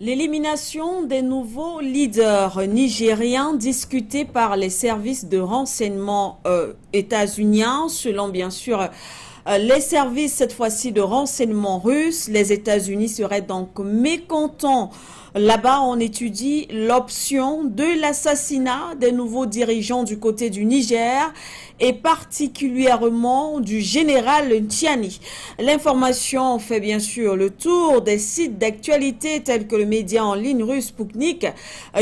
L'élimination des nouveaux leaders nigériens discutés par les services de renseignement états-uniens, selon bien sûr les services cette fois-ci de renseignement russes. Les États-Unis seraient donc mécontents. Là-bas, on étudie l'option de l'assassinat des nouveaux dirigeants du côté du Niger et particulièrement du général Tchiani. L'information fait bien sûr le tour des sites d'actualité tels que le média en ligne russe Sputnik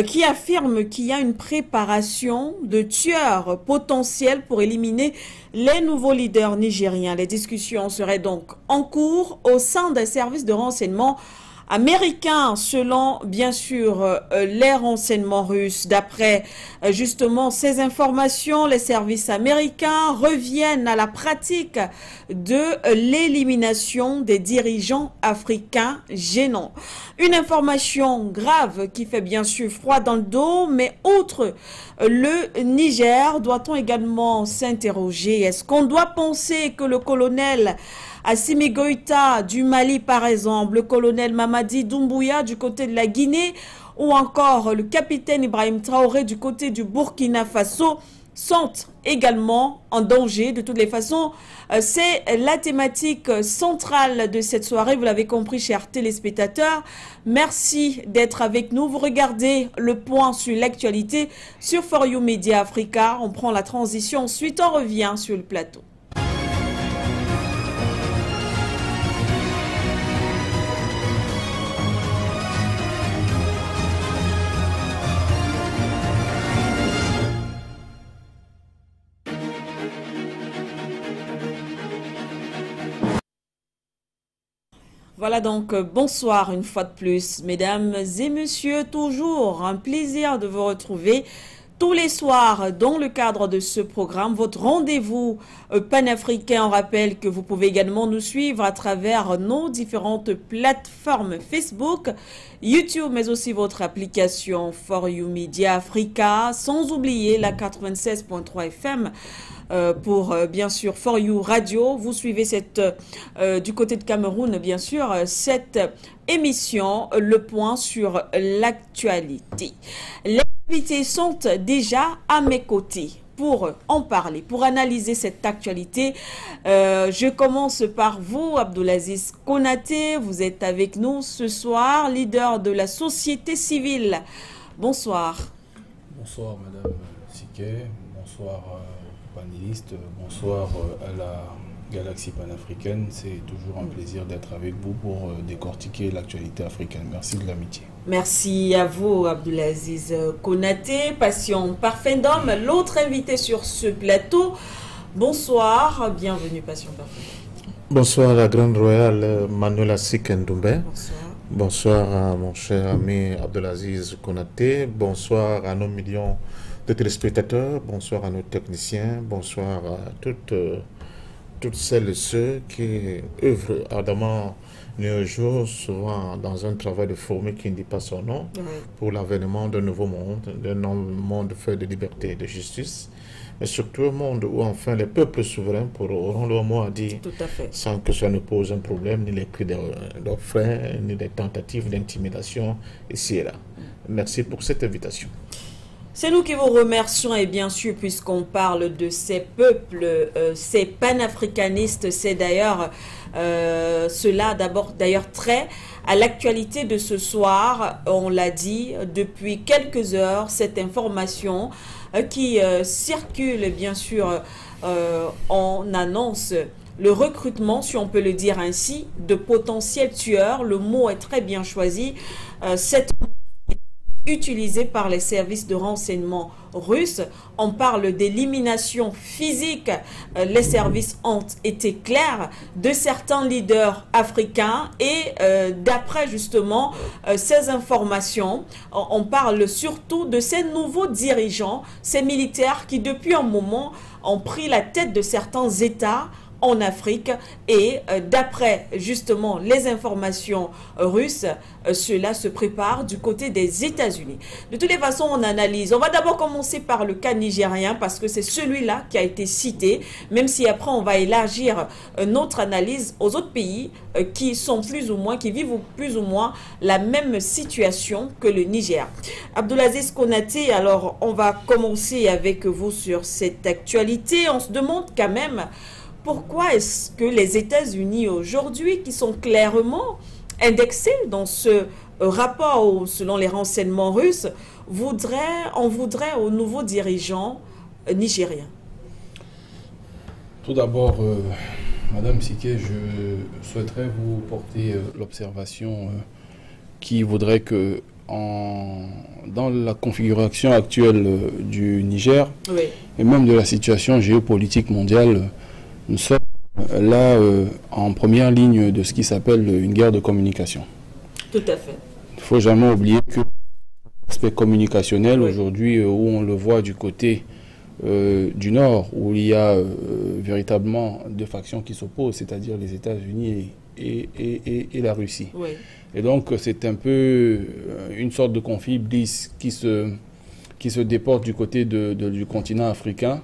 qui affirme qu'il y a une préparation de tueurs potentiels pour éliminer les nouveaux leaders nigériens. Les discussions seraient donc en cours au sein des services de renseignement américains, selon bien sûr les renseignements russes. D'après justement ces informations, les services américains reviennent à la pratique de l'élimination des dirigeants africains gênants. Une information grave qui fait bien sûr froid dans le dos, mais outre le Niger, doit-on également s'interroger, est-ce qu'on doit penser que le colonel Assimi Goïta du Mali par exemple, le colonel Mamadi Doumbouya du côté de la Guinée ou encore le capitaine Ibrahim Traoré du côté du Burkina Faso sont également en danger? De toutes les façons, c'est la thématique centrale de cette soirée. Vous l'avez compris, chers téléspectateurs. Merci d'être avec nous. Vous regardez le point sur l'actualité sur For You Media Africa. On prend la transition. Ensuite, on revient sur le plateau. Voilà donc, bonsoir une fois de plus, mesdames et messieurs, toujours un plaisir de vous retrouver tous les soirs dans le cadre de ce programme, votre rendez-vous panafricain. On rappelle que vous pouvez également nous suivre à travers nos différentes plateformes Facebook, YouTube, mais aussi votre application For You Media Africa, sans oublier la 96.3 FM. Pour bien sûr For You Radio. Vous suivez cette du côté de Cameroun, bien sûr, cette émission, le point sur l'actualité. Les invités sont déjà à mes côtés pour en parler, pour analyser cette actualité. Je commence par vous, Abdoulaziz Konaté. Vous êtes avec nous ce soir, leader de la société civile. Bonsoir. Bonsoir, Madame Siké. Bonsoir, panélistes. Bonsoir à la Galaxie panafricaine. C'est toujours un plaisir d'être avec vous pour décortiquer l'actualité africaine. Merci de l'amitié. Merci à vous, Abdoulaziz Konaté, patient parfait d'homme, l'autre invité sur ce plateau. Bonsoir, bienvenue, patient parfait. Bonsoir à la Grande Royale Manuela Sikendoumbe. Bonsoir. Bonsoir à mon cher ami Abdoulaziz Konaté. Bonsoir à nos millions de téléspectateurs. Bonsoir à nos techniciens. Bonsoir à toutes celles et ceux qui œuvrent ardemment nuit et jour, souvent dans un travail de fourmi qui ne dit pas son nom, pour l'avènement d'un nouveau monde, d'un monde fait de liberté et de justice, mais surtout un monde où enfin les peuples souverains auront leur mot à dire, sans que ça ne pose un problème, ni les cris d'orfraie, ni les tentatives d'intimidation ici et là. Merci pour cette invitation. C'est nous qui vous remercions, et bien sûr, puisqu'on parle de ces peuples, ces panafricanistes, c'est d'ailleurs cela d'abord d'ailleurs trait à l'actualité de ce soir. On l'a dit depuis quelques heures, cette information qui circule, bien sûr, on annonce le recrutement, si on peut le dire ainsi, de potentiels tueurs. Le mot est très bien choisi. Cette utilisé par les services de renseignement russes. On parle d'élimination physique. Les services ont été clairs de certains leaders africains et d'après justement ces informations, on parle surtout de ces nouveaux dirigeants, ces militaires qui depuis un moment ont pris la tête de certains États en Afrique et d'après justement les informations russes, cela se prépare du côté des États-Unis. De toutes les façons, on analyse. On va d'abord commencer par le cas nigérien parce que c'est celui-là qui a été cité, même si après on va élargir notre analyse aux autres pays qui sont plus ou moins, qui vivent plus ou moins la même situation que le Niger. Abdelaziz Konaté, alors on va commencer avec vous sur cette actualité. On se demande quand même pourquoi est-ce que les États-Unis aujourd'hui, qui sont clairement indexés dans ce rapport selon les renseignements russes, on voudrait aux nouveaux dirigeants nigériens? Tout d'abord, Madame Siké, je souhaiterais vous porter l'observation qui voudrait que dans la configuration actuelle du Niger, oui, et même de la situation géopolitique mondiale, nous sommes là en première ligne de ce qui s'appelle une guerre de communication. Tout à fait. Il ne faut jamais oublier que l'aspect communicationnel, oui, aujourd'hui, où on le voit du côté du Nord, où il y a véritablement deux factions qui s'opposent, c'est-à-dire les États-Unis et la Russie. Oui. Et donc, c'est un peu une sorte de conflit blitz qui se déporte du côté du continent africain,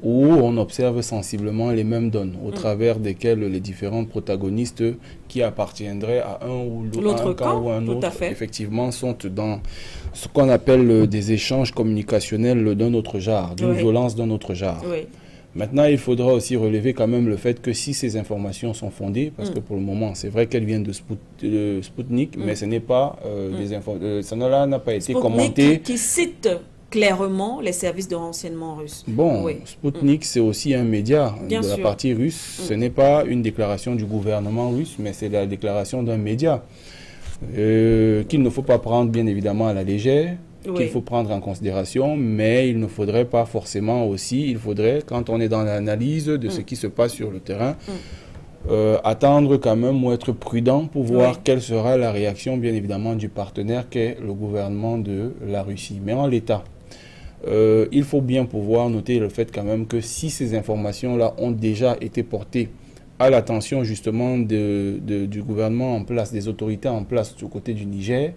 où on observe sensiblement les mêmes donnes, au travers desquelles les différents protagonistes qui appartiendraient à un ou l'autre camp ou un autre, effectivement, sont dans ce qu'on appelle des échanges communicationnels d'un autre genre, d'une violence d'un autre genre. Oui. Maintenant, il faudra aussi relever quand même le fait que si ces informations sont fondées, parce que pour le moment, c'est vrai qu'elles viennent de Sputnik, mais ce n'est pas des informations, ça n'a pas été commenté. Qui cite clairement les services de renseignement russes. Bon, oui. Sputnik, c'est aussi un média de la partie russe. Ce n'est pas une déclaration du gouvernement russe, mais c'est la déclaration d'un média qu'il ne faut pas prendre bien évidemment à la légère, qu'il faut prendre en considération, mais il ne faudrait pas forcément aussi, il faudrait, quand on est dans l'analyse de ce qui se passe sur le terrain, attendre quand même ou être prudent pour voir quelle sera la réaction bien évidemment du partenaire qu'est le gouvernement de la Russie. Mais en l'état, il faut bien pouvoir noter le fait quand même que si ces informations-là ont déjà été portées à l'attention justement du gouvernement en place, des autorités en place du côté du Niger,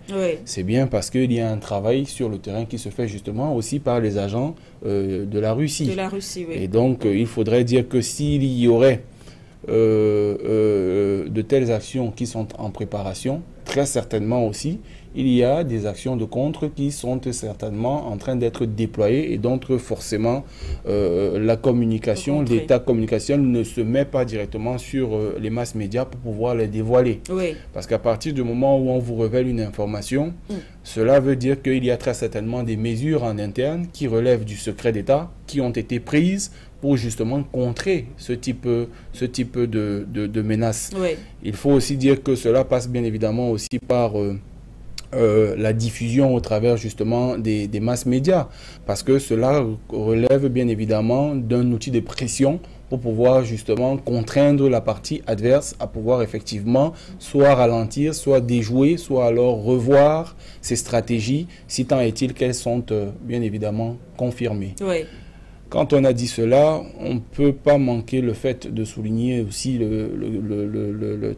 c'est bien parce qu'il y a un travail sur le terrain qui se fait justement aussi par les agents de la Russie. De la Russie, oui. Et donc, il faudrait dire que s'il y aurait de telles actions qui sont en préparation, très certainement aussi, il y a des actions de contre qui sont certainement en train d'être déployées et donc forcément la communication, l'état communicationnel ne se met pas directement sur les masses médias pour pouvoir les dévoiler. Oui. Parce qu'à partir du moment où on vous révèle une information, cela veut dire qu'il y a très certainement des mesures en interne qui relèvent du secret d'État qui ont été prises pour justement contrer ce type de menaces. Oui. Il faut aussi dire que cela passe bien évidemment aussi par la diffusion au travers justement des masses médias, parce que cela relève bien évidemment d'un outil de pression pour pouvoir justement contraindre la partie adverse à pouvoir effectivement soit ralentir, soit déjouer, soit alors revoir ses stratégies, si tant est-il qu'elles sont bien évidemment confirmées. Oui. Quand on a dit cela, on ne peut pas manquer le fait de souligner aussi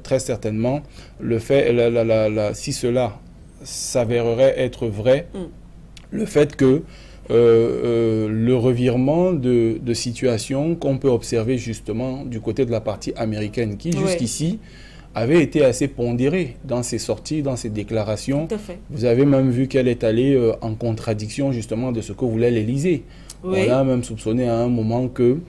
très certainement le fait, si cela s'avérerait être vrai, le fait que le revirement de situation qu'on peut observer justement du côté de la partie américaine qui jusqu'ici avait été assez pondérée dans ses sorties, dans ses déclarations. Tout à fait. Vous avez même vu qu'elle est allée en contradiction justement de ce que voulait l'Élysée. Oui. On a même soupçonné à un moment que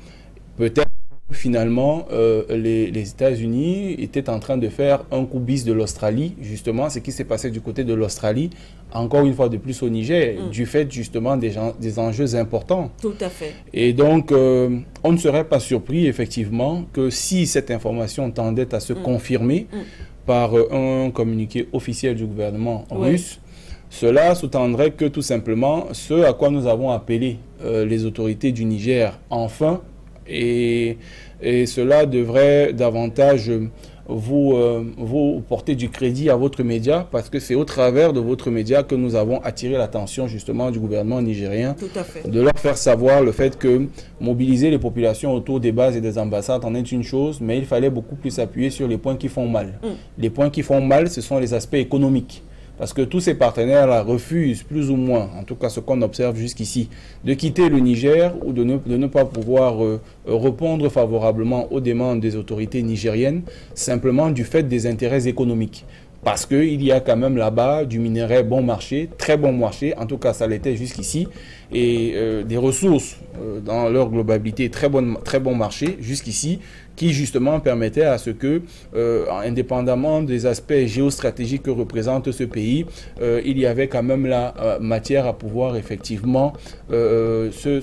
peut-être finalement les États-Unis étaient en train de faire un coup bis de l'Australie, justement ce qui s'est passé du côté de l'Australie, encore une fois de plus au Niger, du fait justement des enjeux importants. Tout à fait. Et donc on ne serait pas surpris effectivement que si cette information tendait à se confirmer par un communiqué officiel du gouvernement russe, cela sous-tendrait que tout simplement ce à quoi nous avons appelé les autorités du Niger enfin, et cela devrait davantage vous portez du crédit à votre média, parce que c'est au travers de votre média que nous avons attiré l'attention justement du gouvernement nigérien. Tout à fait. De leur faire savoir le fait que mobiliser les populations autour des bases et des ambassades en est une chose, mais il fallait beaucoup plus appuyer sur les points qui font mal. Les points qui font mal, ce sont les aspects économiques. Parce que tous ces partenaires-là refusent plus ou moins, en tout cas ce qu'on observe jusqu'ici, de quitter le Niger ou de ne pas pouvoir répondre favorablement aux demandes des autorités nigériennes, simplement du fait des intérêts économiques. Parce qu'il y a quand même là-bas du minerai bon marché, très bon marché, en tout cas ça l'était jusqu'ici, et des ressources dans leur globalité, très bon marché jusqu'ici, qui justement permettait à ce que, indépendamment des aspects géostratégiques que représente ce pays, il y avait quand même la matière à pouvoir effectivement se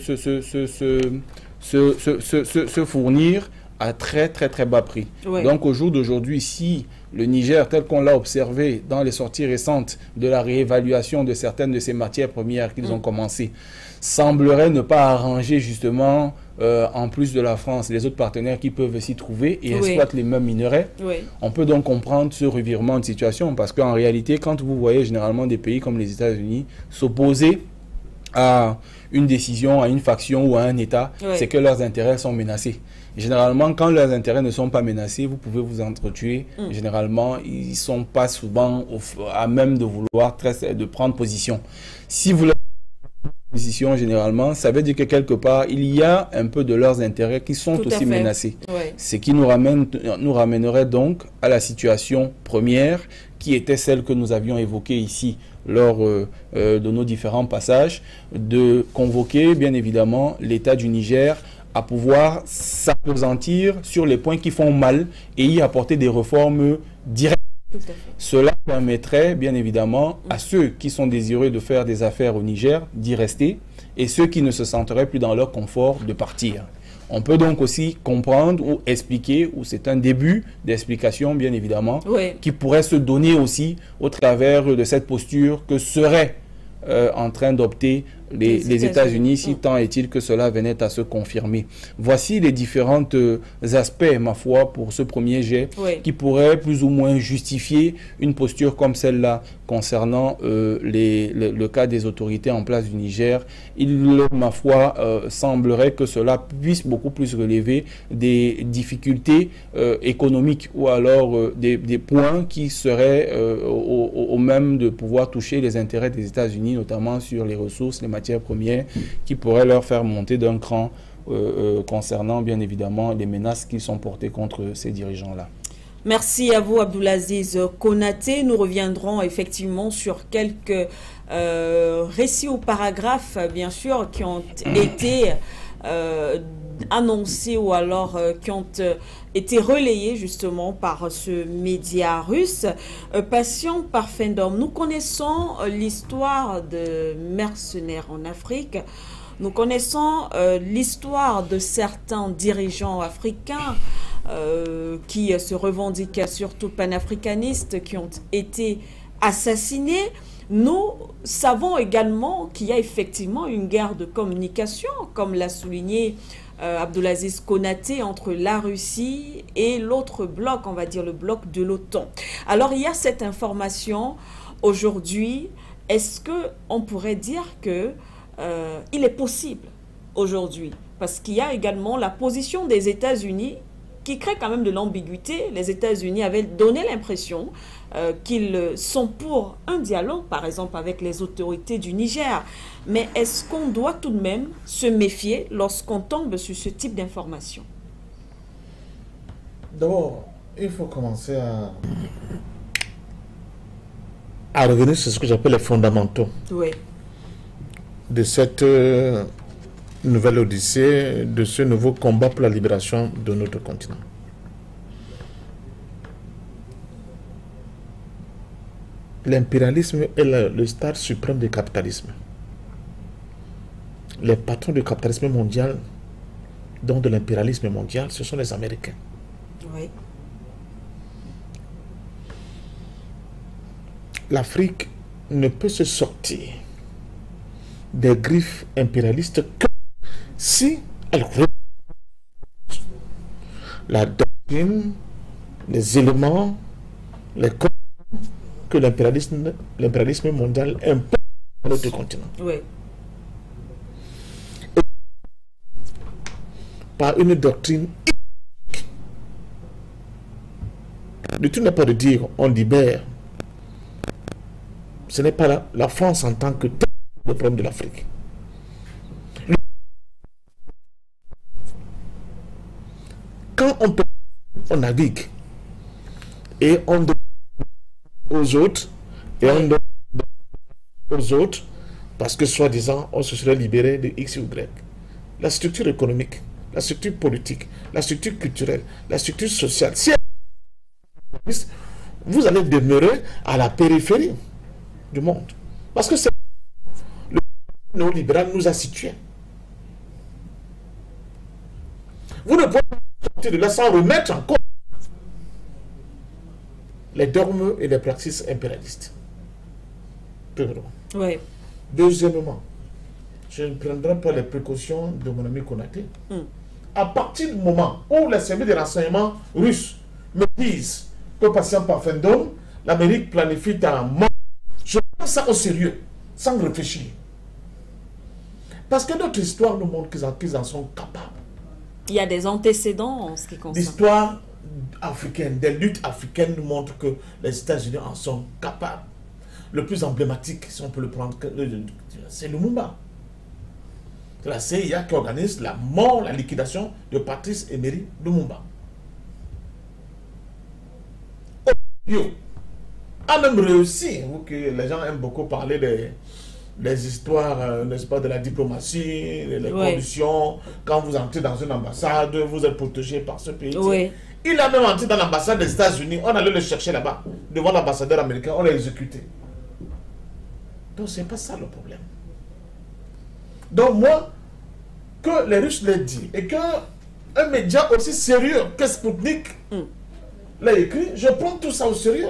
fournir à très bas prix. Ouais. Donc au jour d'aujourd'hui, si le Niger, tel qu'on l'a observé dans les sorties récentes de la réévaluation de certaines de ces matières premières qu'ils ont commencé, semblerait ne pas arranger justement, en plus de la France, les autres partenaires qui peuvent s'y trouver et exploitent les mêmes minerais. On peut donc comprendre ce revirement de situation, parce qu'en réalité, quand vous voyez généralement des pays comme les États-Unis s'opposer à une décision, à une faction ou à un État, c'est que leurs intérêts sont menacés. Généralement, quand leurs intérêts ne sont pas menacés, vous pouvez vous entretuer. Généralement, ils ne sont pas souvent à même de vouloir de prendre position. Si vous leur position, généralement, ça veut dire que quelque part, il y a un peu de leurs intérêts qui sont aussi menacés. Ce qui nous ramènerait donc à la situation première, qui était celle que nous avions évoquée ici lors de nos différents passages, de convoquer bien évidemment l'État du Niger à pouvoir s'appesantir sur les points qui font mal et y apporter des réformes directes. Cela permettrait bien évidemment à ceux qui sont désireux de faire des affaires au Niger d'y rester, et ceux qui ne se sentiraient plus dans leur confort de partir. On peut donc aussi comprendre ou expliquer, ou c'est un début d'explication bien évidemment, qui pourrait se donner aussi au travers de cette posture que serait en train d'opter les États-Unis, si tant est-il que cela venait à se confirmer. Voici les différents aspects, ma foi, pour ce premier jet, qui pourraient plus ou moins justifier une posture comme celle-là concernant le cas des autorités en place du Niger. Il, ma foi, semblerait que cela puisse beaucoup plus relever des difficultés économiques, ou alors des points qui seraient au même de pouvoir toucher les intérêts des États-Unis, notamment sur les ressources, les matières premières, qui pourraient leur faire monter d'un cran concernant bien évidemment les menaces qui sont portées contre ces dirigeants-là. Merci à vous, Abdoulaziz Konaté. Nous reviendrons effectivement sur quelques récits ou paragraphes, bien sûr, qui ont été annoncés ou alors qui ont été relayés justement par ce média russe. Patient Parfendom, nous connaissons l'histoire de mercenaires en Afrique. Nous connaissons l'histoire de certains dirigeants africains qui se revendiquent surtout panafricanistes, qui ont été assassinés. Nous savons également qu'il y a effectivement une guerre de communication, comme l'a souligné Abdoulaziz Konaté, entre la Russie et l'autre bloc, on va dire le bloc de l'OTAN. Alors il y a cette information aujourd'hui. Est-ce qu'on pourrait dire que il est possible aujourd'hui, parce qu'il y a également la position des États-Unis qui crée quand même de l'ambiguïté. Les États-Unis avaient donné l'impression qu'ils sont pour un dialogue, par exemple, avec les autorités du Niger. Mais est-ce qu'on doit tout de même se méfier lorsqu'on tombe sur ce type d'informations? D'abord, il faut commencer à revenir sur ce que j'appelle les fondamentaux de cette nouvelle odyssée, de ce nouveau combat pour la libération de notre continent. L'impérialisme est le stade suprême du capitalisme. Les patrons du capitalisme mondial, donc de l'impérialisme mondial, ce sont les Américains. L'Afrique ne peut se sortir des griffes impérialistes que si elle la doctrine les éléments, les codes que l'impérialisme mondial impose à notre continent. Oui. Et par une doctrine, le tout n'est pas de dire on libère. Ce n'est pas la France en tant que tel le problème de l'Afrique. Quand on navigue et on donne aux autres et on donne aux autres parce que soi-disant on se serait libéré de X ou Y. La structure économique, la structure politique, la structure culturelle, la structure sociale, si vous allez demeurer à la périphérie du monde. Parce que c'est le néolibéral nous a situés. Vous ne pouvez pas sortir de là sans remettre en cause les dogmes et les pratiques impérialistes. Premièrement. Oui. Deuxièmement, je ne prendrai pas les précautions de mon ami Konaté. À partir du moment où les services de renseignement russes me disent que patient par fin d'homme, l'Amérique planifie un mort, je prends ça au sérieux, sans réfléchir. Parce que notre histoire nous montre qu'ils en sont capables. Il y a des antécédents en ce qui concerne. L'histoire africaine, des luttes africaines nous montrent que les États-Unis en sont capables. Le plus emblématique, si on peut le prendre, c'est Lumumba. C'est la CIA qui organise la mort, la liquidation de Patrice Emery Lumumba. A même réussi, vous que les gens aiment beaucoup parler des histoires, n'est-ce pas, de la diplomatie, les conditions, quand vous entrez dans une ambassade, vous êtes protégé par ce pays. Oui. Il a même entré dans l'ambassade des États-Unis, on allait le chercher là-bas, devant l'ambassadeur américain, on l'a exécuté. Donc c'est pas ça le problème. Donc moi, que les Russes l'aient dit, et qu'un média aussi sérieux que Sputnik l'a écrit, je prends tout ça au sérieux.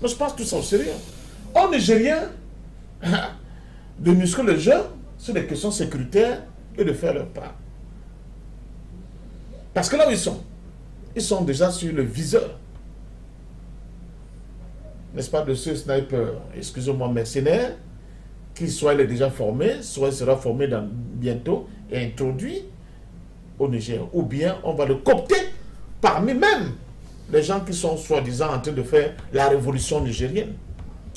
Moi, je pense tout ça au sérieux. On Nigériens de muscler le jeu sur des questions sécuritaires et de faire leur part. Parce que là où ils sont déjà sur le viseur, n'est-ce pas, de ce sniper, excusez-moi, mercenaire, qu'il soit il est déjà formé, soit il sera formé bientôt et introduit au Niger. Ou bien on va le coopter parmi même les gens qui sont soi-disant en train de faire la révolution nigérienne.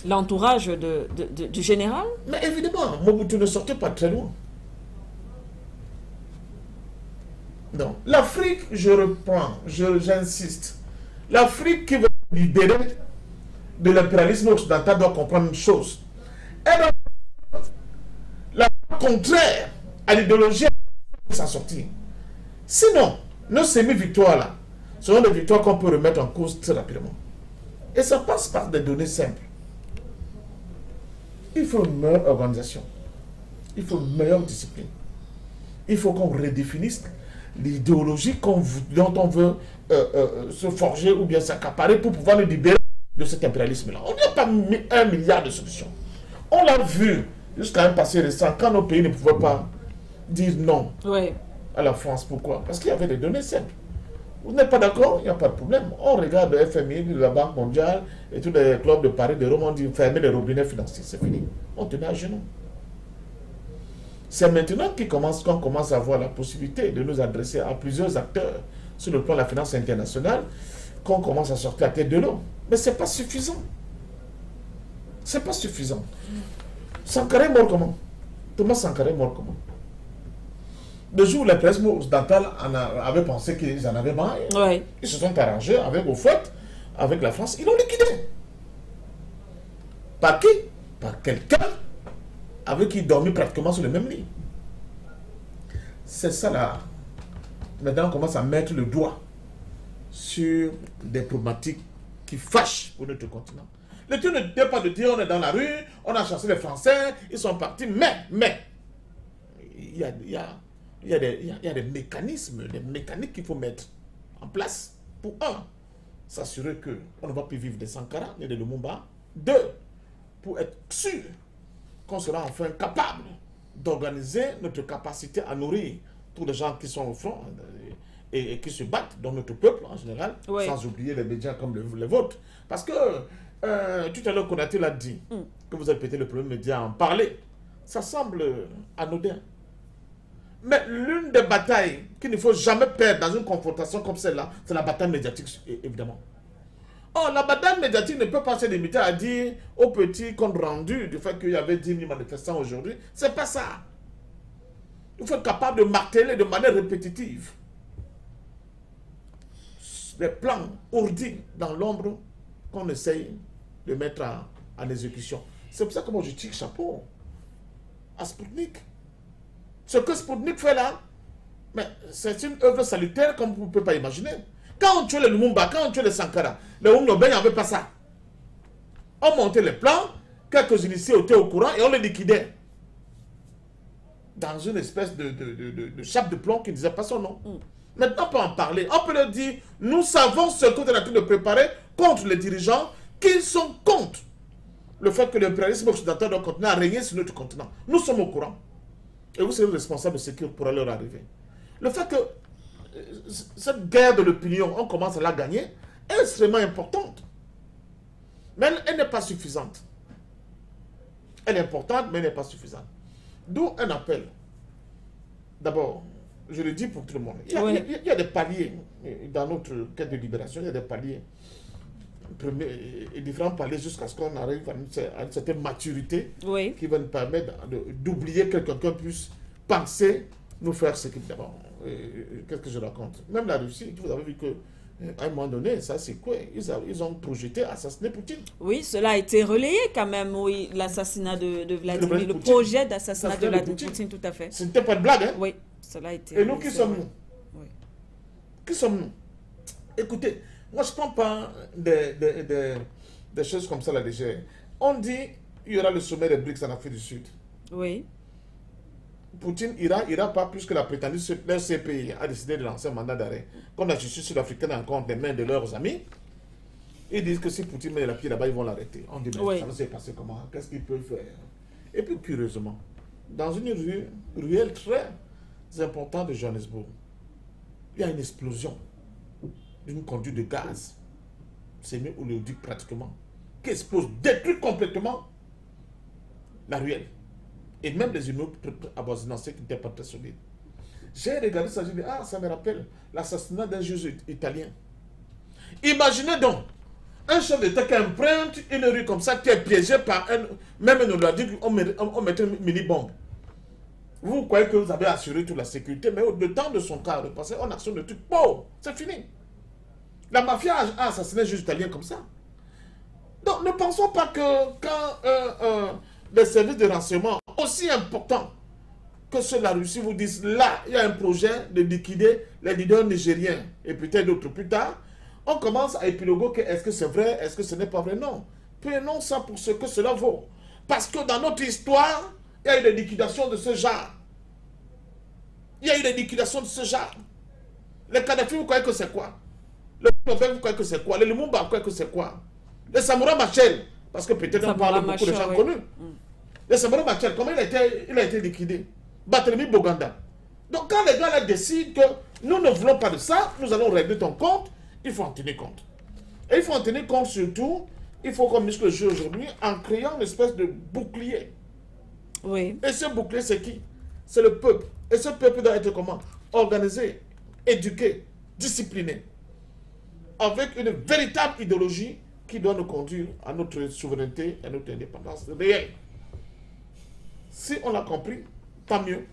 L'entourage du général? Mais évidemment, Mobutu ne sortait pas très loin. Donc, l'Afrique, je reprends, j'insiste, l'Afrique qui veut se libérer de l'impérialisme occidental doit comprendre une chose. Elle doit la contraire à l'idéologie de s'en sortir. Sinon, nos semi-victoires là seront des victoires qu'on peut remettre en cause très rapidement. Et ça passe par des données simples. Il faut une meilleure organisation. Il faut une meilleure discipline. Il faut qu'on redéfinisse l'idéologie dont on veut se forger ou bien s'accaparer pour pouvoir le libérer de cet impérialisme-là. On n'a pas mis 1 milliard de solutions. On l'a vu jusqu'à un passé récent, quand nos pays ne pouvaient pas dire non à la France. Pourquoi? Parce qu'il y avait des données simples. Vous n'êtes pas d'accord? Il n'y a pas de problème. On regarde le FMI, la Banque mondiale et tous les clubs de Paris, de Rome, on dit fermer les robinets financiers. C'est fini. On tenait à genoux. C'est maintenant qu'on commence à avoir la possibilité de nous adresser à plusieurs acteurs sur le plan de la finance internationale, qu'on commence à sortir la tête de l'eau. Mais ce n'est pas suffisant. Ce n'est pas suffisant. Sankara est mort comment? Thomas Sankara est mort comment? Le jour où l'impérialisme occidental avait pensé qu'ils en avaient marre, ils se sont arrangés avec, au fait, avec la France, ils l'ont liquidé. Par qui? Par quelqu'un avec qui il dormait pratiquement sur le même lit. C'est ça là. Maintenant, on commence à mettre le doigt sur des problématiques qui fâchent pour notre continent. Le tout n'est pas de dire on est dans la rue, on a chassé les Français, ils sont partis, mais il y a des mécanismes, des mécaniques qu'il faut mettre en place pour, un, s'assurer qu'on ne va plus vivre des Sankara ni de Lumumba. Deux, pour être sûr qu'on sera enfin capable d'organiser notre capacité à nourrir tous les gens qui sont au front et qui se battent dans notre peuple en général, Oui. sans oublier les médias comme les vôtres. Parce que tout à l'heure, Konaté l'a dit, que vous avez pété le premier média à en parler. Ça semble anodin. Mais l'une des batailles qu'il ne faut jamais perdre dans une confrontation comme celle-là, c'est la bataille médiatique, évidemment. Oh, la bataille médiatique ne peut pas se limiter à dire au petit compte rendu du fait qu'il y avait 10 000 manifestants aujourd'hui. C'est pas ça. Il faut être capable de marteler de manière répétitive les plans ourdis dans l'ombre qu'on essaye de mettre en exécution. C'est pour ça que moi je tire chapeau à Sputnik. Ce que Sputnik fait là, mais c'est une œuvre salutaire comme vous ne pouvez pas imaginer. Quand on tuait les Lumumba, quand on tuait les Sankara, les Oumnoben, il n'y avait pas ça. On montait les plans, quelques initiés étaient au courant et on les liquidait. Dans une espèce de chape de plomb qui ne disait pas son nom. Maintenant, on peut en parler. On peut leur dire, nous savons ce qu'on est en train de préparer contre les dirigeants qui sont contre le fait que l'impérialisme occidental doit continuer à régner sur notre continent. Nous sommes au courant. Et vous serez responsables de ce qui pourra leur arriver. Le fait que cette guerre de l'opinion, on commence à la gagner, est extrêmement importante. Mais elle n'est pas suffisante. Elle est importante, mais elle n'est pas suffisante. D'où un appel. D'abord, je le dis pour tout le monde. Il y a des paliers dans notre quête de libération, il y a des paliers. Et différents paliers jusqu'à ce qu'on arrive à une certaine maturité qui va nous permettre d'oublier que quelqu'un puisse penser nous faire ce qu'il d'abord. Qu'est-ce que je raconte? Même la Russie, vous avez vu que à un moment donné, ça c'est quoi? Ils ont projeté assassiner Poutine. Oui, cela a été relayé quand même, oui, l'assassinat de Vladimir, le projet d'assassinat de Vladimir Poutine, tout à fait. Ce n'était pas de blague, hein? Oui, cela a été. Et nous, qui sommes-nous? Oui. Qui sommes-nous? Écoutez, moi je ne prends pas des choses comme ça la légère. On dit il y aura le sommet des BRICS en Afrique du Sud. Oui. Poutine ira pas plus que la prétendue leur CPI a décidé de lancer un mandat d'arrêt. Comme la justice sud-africaine est encore des mains de leurs amis, ils disent que si Poutine met la pied là-bas, ils vont l'arrêter. On dit, mais ça va se passer comment? Qu'est-ce qu'ils peuvent faire? Et puis, curieusement, dans une ruelle très importante de Johannesburg, il y a une explosion d'une conduite de gaz, semi-oléoduc pratiquement, qui explose, détruit complètement la ruelle. Et même les immeubles avoisinants, qui n'étaient pas très solides. J'ai regardé ça, j'ai dit, ah, ça me rappelle l'assassinat d'un juge italien. Imaginez donc, un chef d'État qui emprunte une rue comme ça, qui est piégé par un... Même on lui a dit qu'on mettait une mini-bombe. Vous croyez que vous avez assuré toute la sécurité, mais le temps de son cas repassé, on actionne le truc, oh, c'est fini. La mafia a assassiné un juge italien comme ça. Donc ne pensons pas que quand les services de renseignement aussi importants que ceux de la Russie vous disent là, il y a un projet de liquider les leaders nigériens et peut-être d'autres plus tard, on commence à épiloguer que est-ce que c'est vrai, est-ce que ce n'est pas vrai? Non. Prenons ça pour ce que cela vaut. Parce que dans notre histoire, il y a eu des liquidations de ce genre. Il y a eu des liquidations de ce genre. Les Kadhafi, vous croyez que c'est quoi? Le Nobel, vous croyez que c'est quoi? Les Lumumba, vous croyez que c'est quoi? Les Samoura Machel, parce que peut-être on parle beaucoup de gens connus. Les Samoura Machel, comment il a été liquidé? Barthélemy Boganda. Donc quand les gars là décident que nous ne voulons pas de ça, nous allons régler ton compte, il faut en tenir compte. Et il faut en tenir compte surtout, il faut qu'on muscle le jeu aujourd'hui en créant une espèce de bouclier. Oui. Et ce bouclier, c'est qui? C'est le peuple. Et ce peuple doit être comment? Organisé, éduqué, discipliné. Avec une véritable idéologie qui doit nous conduire à notre souveraineté et à notre indépendance réelle. Si on l'a compris, tant mieux.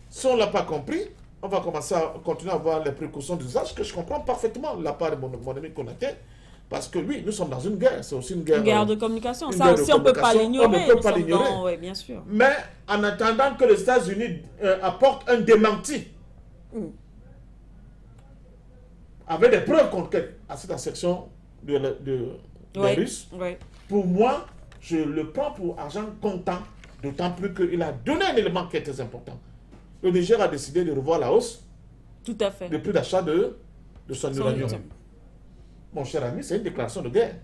Si on ne l'a pas compris, on va commencer à continuer à avoir les précautions d'usage que je comprends parfaitement de la part de mon ami Konaté. Parce que oui, nous sommes dans une guerre. C'est aussi une guerre de communication. Ça aussi, on ne peut pas l'ignorer. On ne peut pas l'ignorer. Oui, bien sûr. Mais en attendant que les États-Unis apportent un démenti, avec des preuves concrètes à cette section des Russes, pour moi, je le prends pour argent comptant, d'autant plus qu'il a donné un élément qui est très important. Le Niger a décidé de revoir la hausse de prix d'achat de son uranium. Mon cher ami, c'est une déclaration de guerre.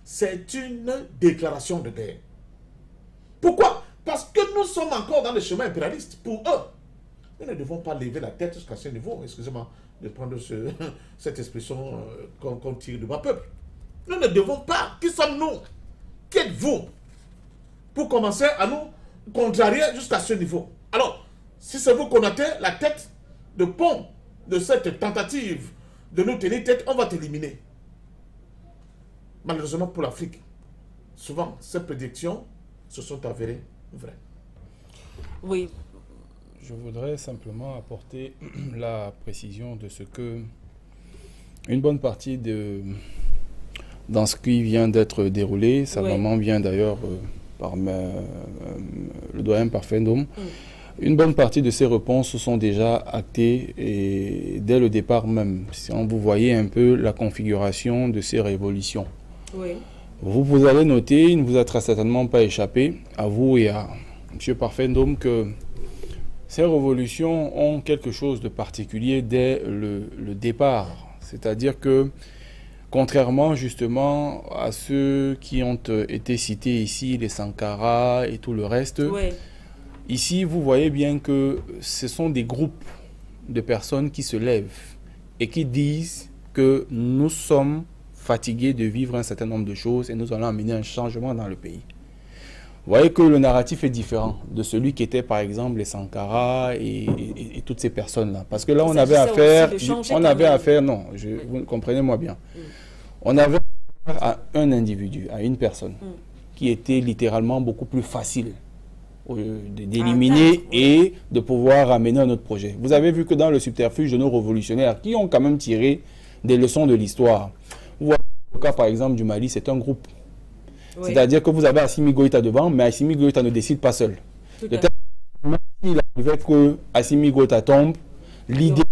C'est une déclaration de guerre. Pourquoi? Parce que nous sommes encore dans le chemin impérialiste pour eux. nous ne devons pas lever la tête jusqu'à ce niveau. Excusez-moi de prendre cette expression qu'on tire de ma peuple. Nous ne devons pas. Qui sommes-nous? Qui êtes-vous pour commencer à nous contrarier jusqu'à ce niveau? Alors, si c'est vous qu'on a la tête de pont de cette tentative de nous tenir tête, on va t'éliminer. Malheureusement pour l'Afrique, souvent ces prédictions se sont avérées vraies. Oui. Je voudrais simplement apporter la précision de ce que une bonne partie dans ce qui vient d'être déroulé, sa maman vient d'ailleurs par le doyen Parfendom. Une bonne partie de ces réponses sont déjà actées et dès le départ même. Si vous voyez un peu la configuration de ces révolutions. Vous allez noter, il ne vous a très certainement pas échappé, à vous et à M. Parfendom, que ces révolutions ont quelque chose de particulier dès le départ. C'est-à-dire que, contrairement justement à ceux qui ont été cités ici, les Sankara et tout le reste, ici vous voyez bien que ce sont des groupes de personnes qui se lèvent et qui disent que nous sommes fatigués de vivre un certain nombre de choses et nous allons amener un changement dans le pays. Vous voyez que le narratif est différent de celui qui était par exemple les Sankara et toutes ces personnes-là. Parce que là, on avait affaire, non, vous comprenez-moi bien. On avait affaire à un individu, à une personne, qui était littéralement beaucoup plus facile d'éliminer et de pouvoir amener un autre projet. Vous avez vu que dans le subterfuge de nos révolutionnaires, qui ont quand même tiré des leçons de l'histoire, vous voyez le cas par exemple du Mali, c'est un groupe. C'est-à-dire que vous avez Assimi Goïta devant, mais Assimi Goïta ne décide pas seul. De tel moment il arrivait que Assimi Goïta tombe, l'idée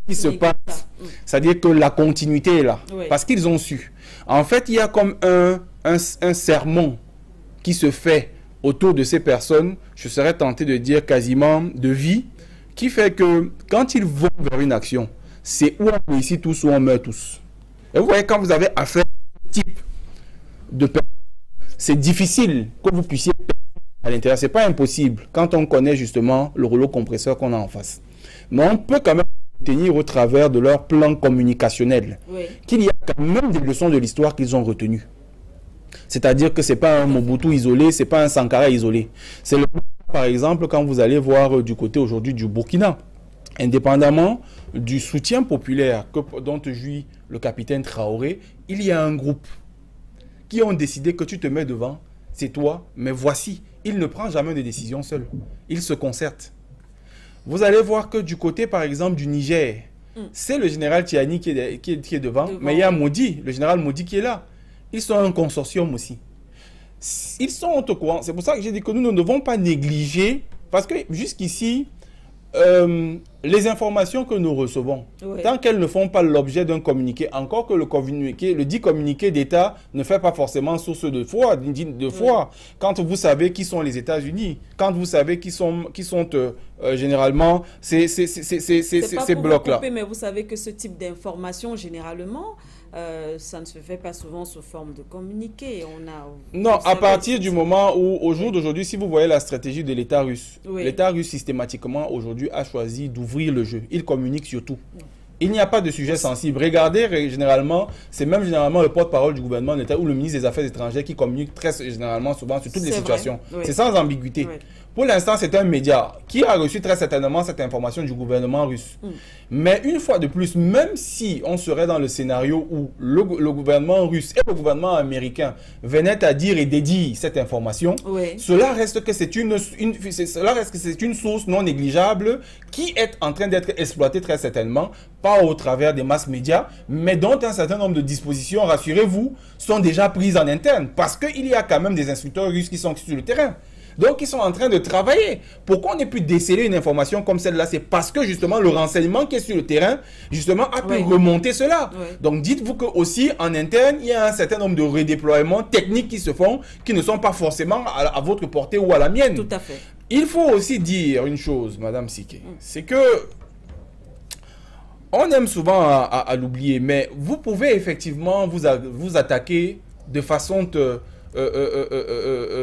qui se passe, c'est-à-dire que la continuité est là. Parce qu'ils ont su. En fait, il y a comme un sermon qui se fait autour de ces personnes, je serais tenté de dire quasiment de vie, qui fait que quand ils vont vers une action, c'est où on réussit tous ou on meurt tous. Et vous voyez, quand vous avez affaire à ce type de personnes, c'est difficile que vous puissiez à l'intérieur. Ce n'est pas impossible quand on connaît justement le rouleau compresseur qu'on a en face. Mais on peut quand même tenir au travers de leur plan communicationnel qu'il y a quand même des leçons de l'histoire qu'ils ont retenues. C'est-à-dire que ce n'est pas un Mobutu isolé, ce n'est pas un Sankara isolé. C'est le par exemple quand vous allez voir du côté aujourd'hui du Burkina, indépendamment du soutien populaire dont jouit le capitaine Traoré, il y a un groupe qui ont décidé que tu te mets devant, c'est toi, mais voici, il ne prend jamais de décision seul. Il se concerte. Vous allez voir que du côté, par exemple, du Niger, c'est le général Tiani qui est devant, mais il y a Modi, le général Modi qui est là. Ils sont un consortium aussi. Ils sont au courant. C'est pour ça que j'ai dit que nous ne devons pas négliger, parce que jusqu'ici, les informations que nous recevons, tant qu'elles ne font pas l'objet d'un communiqué, encore que le dit communiqué d'État ne fait pas forcément source de foi, quand vous savez qui sont les États-Unis, quand vous savez qui sont généralement ces blocs-là. Mais vous savez que ce type d'information, généralement, ça ne se fait pas souvent sous forme de communiqué. Non, à partir du moment où, au jour d'aujourd'hui, si vous voyez la stratégie de l'État russe, l'État russe systématiquement aujourd'hui a choisi d'ouvrir le jeu. Il communique sur tout. Il n'y a pas de sujet sensible. Regardez, généralement, c'est même généralement le porte-parole du gouvernement de l'État ou le ministre des Affaires étrangères qui communique très généralement souvent sur toutes les situations. C'est sans ambiguïté. Pour l'instant, c'est un média qui a reçu très certainement cette information du gouvernement russe. Mais une fois de plus, même si on serait dans le scénario où le gouvernement russe et le gouvernement américain venaient à dire et dédire cette information, cela reste que c'est une source non négligeable qui est en train d'être exploitée très certainement, pas au travers des masses médias, mais dont un certain nombre de dispositions, rassurez-vous, sont déjà prises en interne. Parce qu'il y a quand même des instructeurs russes qui sont sur le terrain. Donc, ils sont en train de travailler. Pourquoi on ait pu déceler une information comme celle-là? C'est parce que, justement, le renseignement qui est sur le terrain, justement, a pu remonter cela. Donc, dites-vous que aussi en interne, il y a un certain nombre de redéploiements techniques qui se font, qui ne sont pas forcément à votre portée ou à la mienne. Tout à fait. Il faut aussi dire une chose, Madame Siké, c'est que on aime souvent à l'oublier, mais vous pouvez effectivement vous attaquer de façon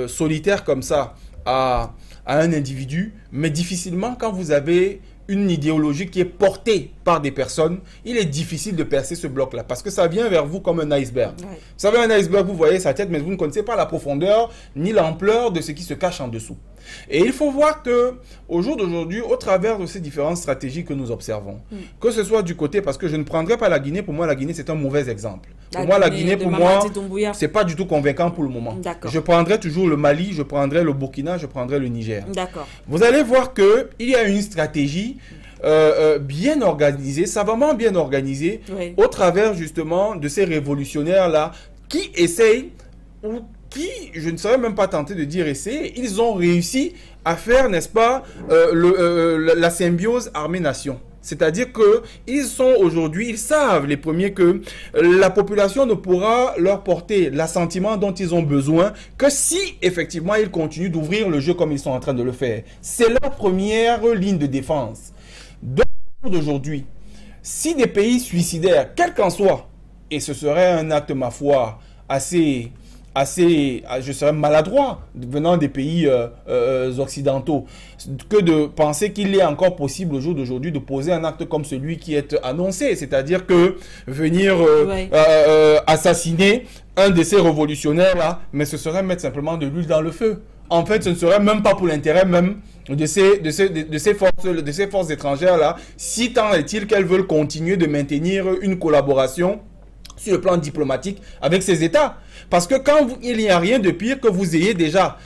solitaire comme ça à un individu, mais difficilement quand vous avez une idéologie qui est portée par des personnes, il est difficile de percer ce bloc-là parce que ça vient vers vous comme un iceberg. Ouais. Vous savez, un iceberg, vous voyez sa tête, mais vous ne connaissez pas la profondeur ni l'ampleur de ce qui se cache en dessous. Et il faut voir que au jour d'aujourd'hui, au travers de ces différentes stratégies que nous observons, que ce soit du côté, parce que je ne prendrai pas la Guinée, pour moi la Guinée c'est un mauvais exemple. Pour moi la Guinée, pour moi, c'est pas du tout convaincant pour le moment. Je prendrai toujours le Mali, je prendrai le Burkina, je prendrai le Niger. Vous allez voir que il y a une stratégie bien organisée, savamment bien organisée, au travers justement de ces révolutionnaires-là qui essayent, ou qui, je ne serais même pas tenté de dire essayer, ils ont réussi à faire, n'est-ce pas, la symbiose armée-nation. C'est-à-dire qu'ils sont aujourd'hui, ils savent les premiers que la population ne pourra leur porter l'assentiment dont ils ont besoin que si effectivement ils continuent d'ouvrir le jeu comme ils sont en train de le faire. C'est leur première ligne de défense. D'aujourd'hui, si des pays suicidaires, quel qu'en soit, et ce serait un acte, ma foi, assez, je serais maladroit venant des pays occidentaux, que de penser qu'il est encore possible au jour d'aujourd'hui de poser un acte comme celui qui est annoncé, c'est-à-dire que venir assassiner un de ces révolutionnaires-là, mais ce serait mettre simplement de l'huile dans le feu. En fait, ce ne serait même pas pour l'intérêt même de ces forces étrangères-là, si tant est-il qu'elles veulent continuer de maintenir une collaboration sur le plan diplomatique avec ces États. Parce que quand il n'y a rien de pire que vous ayez déjà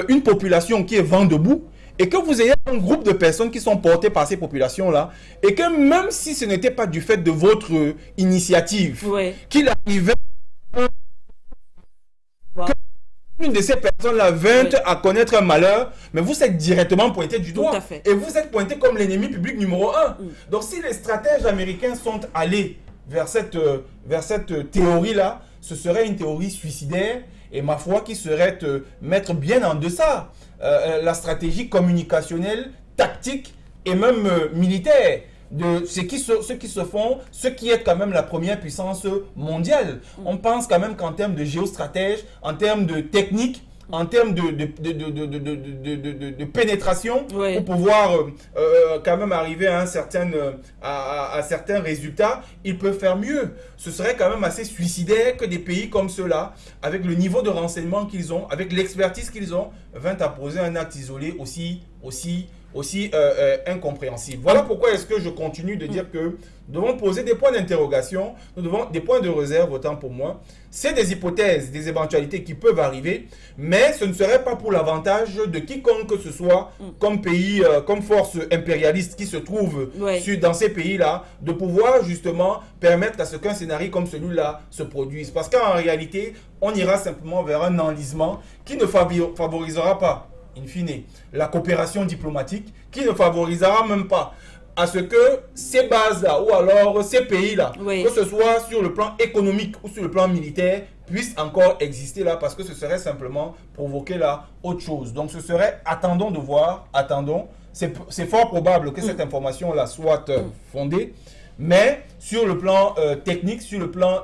une population qui est vent debout et que vous ayez un groupe de personnes qui sont portées par ces populations-là et que même si ce n'était pas du fait de votre initiative, qu'il arrivait une de ces personnes-là vint à connaître un malheur, mais vous êtes directement pointé du doigt. Et vous êtes pointé comme l'ennemi public numéro 1. Donc si les stratèges américains sont allés vers cette théorie-là, ce serait une théorie suicidaire et ma foi qui serait mettre bien en deçà la stratégie communicationnelle, tactique et même militaire de ce qui se font, ce qui est quand même la première puissance mondiale. On pense quand même qu'en termes de géostratège, en termes de technique, en termes de pénétration, pour pouvoir quand même arriver à certains résultats, ils peuvent faire mieux. Ce serait quand même assez suicidaire que des pays comme ceux-là, avec le niveau de renseignement qu'ils ont, avec l'expertise qu'ils ont, vinrent à poser un acte isolé aussi incompréhensible. Voilà pourquoi est-ce que je continue de dire que nous devons poser des points d'interrogation, nous devons des points de réserve autant pour moi. C'est des hypothèses, des éventualités qui peuvent arriver, mais ce ne serait pas pour l'avantage de quiconque que ce soit comme pays, comme force impérialiste qui se trouve dans ces pays-là, de pouvoir justement permettre à ce qu'un scénario comme celui-là se produise. Parce qu'en réalité, on ira simplement vers un enlisement qui ne favorisera pas, in fine, la coopération diplomatique, qui ne favorisera même pas à ce que ces bases-là, ou alors ces pays-là, que ce soit sur le plan économique ou sur le plan militaire, puissent encore exister là, parce que ce serait simplement provoquer là autre chose. Donc ce serait, attendons de voir, attendons, c'est fort probable que cette information-là soit fondée, mais sur le plan technique, sur le plan